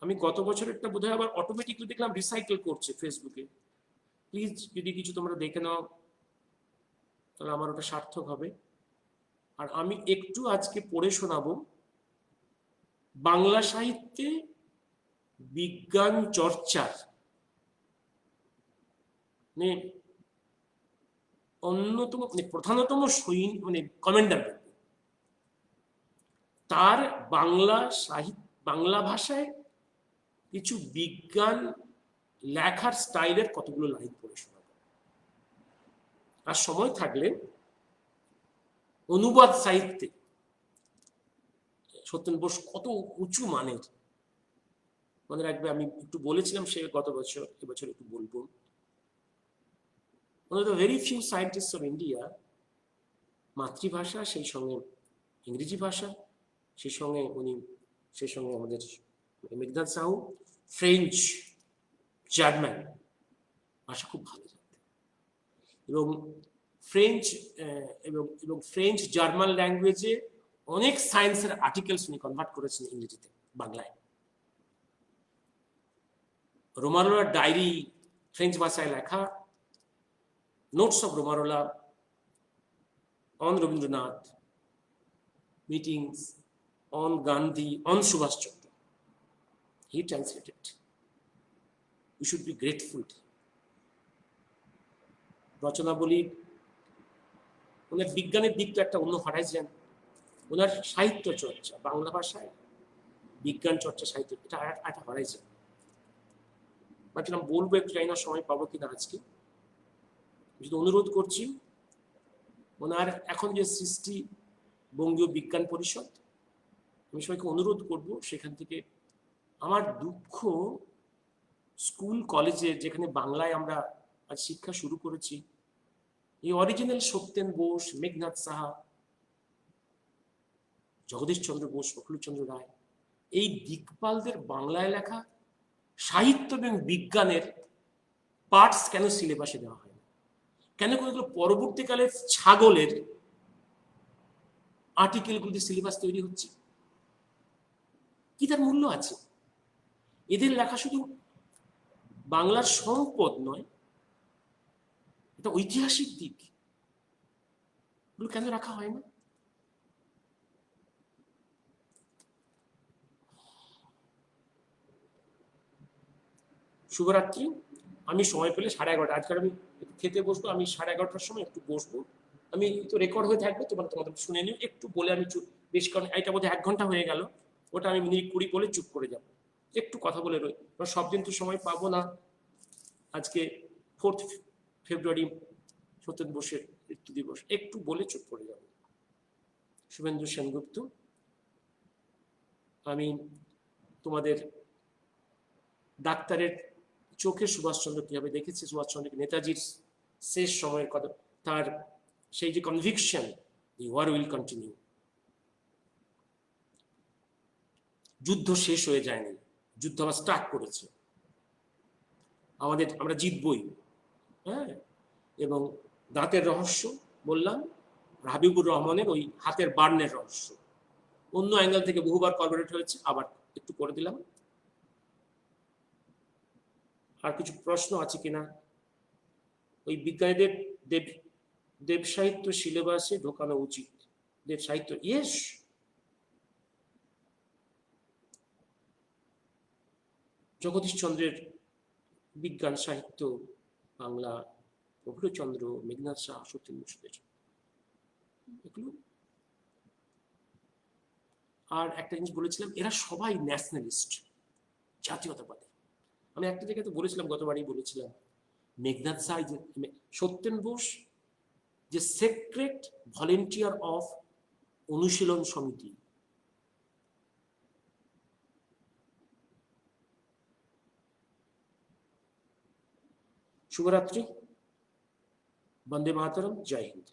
আমি গত বছরেরটা বোধহয় আবার অটোমেটিকলি দেখলাম রিসাইকেল করছে ফেসবুকে। প্লিজ যদি কিছু তোমরা দেখে নাও তাহলে আমার ওটা সার্থক হবে। আর আমি একটু আজকে পড়ে শোনাবো বাংলা সাহিত্যে বিজ্ঞান চর্চার অন্যতম প্রধানতম কমান্ডার, তার বাংলা ভাষায় কিছু বিজ্ঞান লেখার স্টাইলের কতগুলো লাইন পড়ে শোনাবো। আর সময় থাকলে অনুবাদ সাহিত্যে সত্যেন বোস কত উঁচু মানের, মনে রাখবে আমি একটু বলেছিলাম সে গত বছর, এবছর একটু বলবো। One of the very few scientists of India, মাতৃভাষা সেই সঙ্গে ইংরেজি ভাষা, সেই সঙ্গে আমাদের মেঘনাদ সাহু ফ্রেঞ্চ, জার্মান ভাষা খুব ভালো জানতেন, এবং ফ্রেঞ্চ জার্মান ল্যাঙ্গুয়েজে অনেক সায়েন্সের আর্টিকেলস উনি কনভার্ট করেছেন ইংরেজিতে, বাংলায়। রোমারোলার ডায়েরি ফ্রেঞ্চ ভাষায় লেখা, notes of Romarola on Rabindranath, meetings on Gandhi, on Subhash Chandra. He translated. We should be grateful. রচনাবলী, ওনার বিজ্ঞানের দিকটা একটা অন্য হরাইজন, ওনার সাহিত্য চর্চা বাংলা ভাষায়, বিজ্ঞান চর্চা সাহিত্য, এটা একটা হরাইজন। ভাবছিলাম বলবো, একটু জানি না সময় পাবো কিনা আজকে। যদি অনুরোধ করছি, ওনার এখন যে সৃষ্টি বঙ্গীয় বিজ্ঞান পরিষদ, আমি সবাইকে অনুরোধ করব সেখান থেকে। আমার দুঃখ, স্কুল কলেজে যেখানে বাংলায় আমরা আজ শিক্ষা শুরু করেছি, এই অরিজিনাল সত্যেন বোস, মেঘনাদ সাহা, জগদীশ চন্দ্র বোস, প্রফুল্লচন্দ্র রায়, এই দিকপালদের বাংলায় লেখা সাহিত্য এবং বিজ্ঞানের পার্টস কেন সিলেবাসে দেওয়া হয়? কেন করে পরবর্তীকালে ছাগলের আর্টিকেলগুলিতে সিলেবাস তৈরি হচ্ছে? কি তার মূল্য আছে? এদের লেখা শুধু বাংলার সম্পদ নয়, এটা ঐতিহাসিক দিক, এগুলো কেন রাখা হয় না? শুভরাত্রি। আমি সময় পেলে 11:30, আজকাল আমি খেতে বসবো, আমি 11:30টার সময় একটু বসবো। আমি তো রেকর্ড হয়ে থাকবে, তোমাদের শুনে নিও, একটু বলে আমি চুপ, বেশ, কারণ এটা বোধহয় 1 ঘন্টা হয়ে গেল, ওটা আমি মিনিট 20 বলে চুপ করে যাবো, একটু কথা বলে রই, সব দিন তো সময় পাবো না। আজকে 4 ফেব্রুয়ারি সত্যেন্দ্র বোসের মৃত্যু দিবস, একটু বলে চুপ করে যাব। শুভেন্দু সেনগুপ্ত, আমি তোমাদের ডাক্তারের চোখে সুভাষচন্দ্র কিভাবে দেখেছি, সুভাষচন্দ্রকে নেতাজির শেষ সময়ের কথা, তার সেই যে conviction, the war will continue, যুদ্ধ শেষ হয়ে যায়নি, যুদ্ধ আবার স্টার্ট করেছে, আমরা জিতবই, হ্যাঁ। এবং দাঁতের রহস্য বললাম, হাবিবুর রহমানের ওই হাতের বার্নের রহস্য, অন্য অ্যাঙ্গেল থেকে বহুবার কর্পোরেট হয়েছে, আবার একটু করে দিলাম। আর কিছু প্রশ্ন আছে কিনা? ওই বিজ্ঞানীদের দেব সাহিত্য সিলেবাসে ঢোকানো উচিত, দেব সাহিত্য, ইয়েস। জগদীশ চন্দ্রের বিজ্ঞান সাহিত্য, বাংলা, প্রফুল্লচন্দ্র, মেঘনাথ শাহ, সত্যেন্দ্র বসুদের এগুলো। আর একটা জিনিস বলেছিলাম, এরা সবাই ন্যাশনালিস্ট, জাতীয়তাবাদী। আমি একটা জায়গাতে বলেছিলাম, গতবারই বলেছিলাম, মেঘনাথ শাহ, সত্যেন বোস যে সেক্রেট ভলেন্টিয়ার অফ অনুশীলন সমিতি, শুভরাত্রি, বন্দে মাতরম, জয় হিন্দ।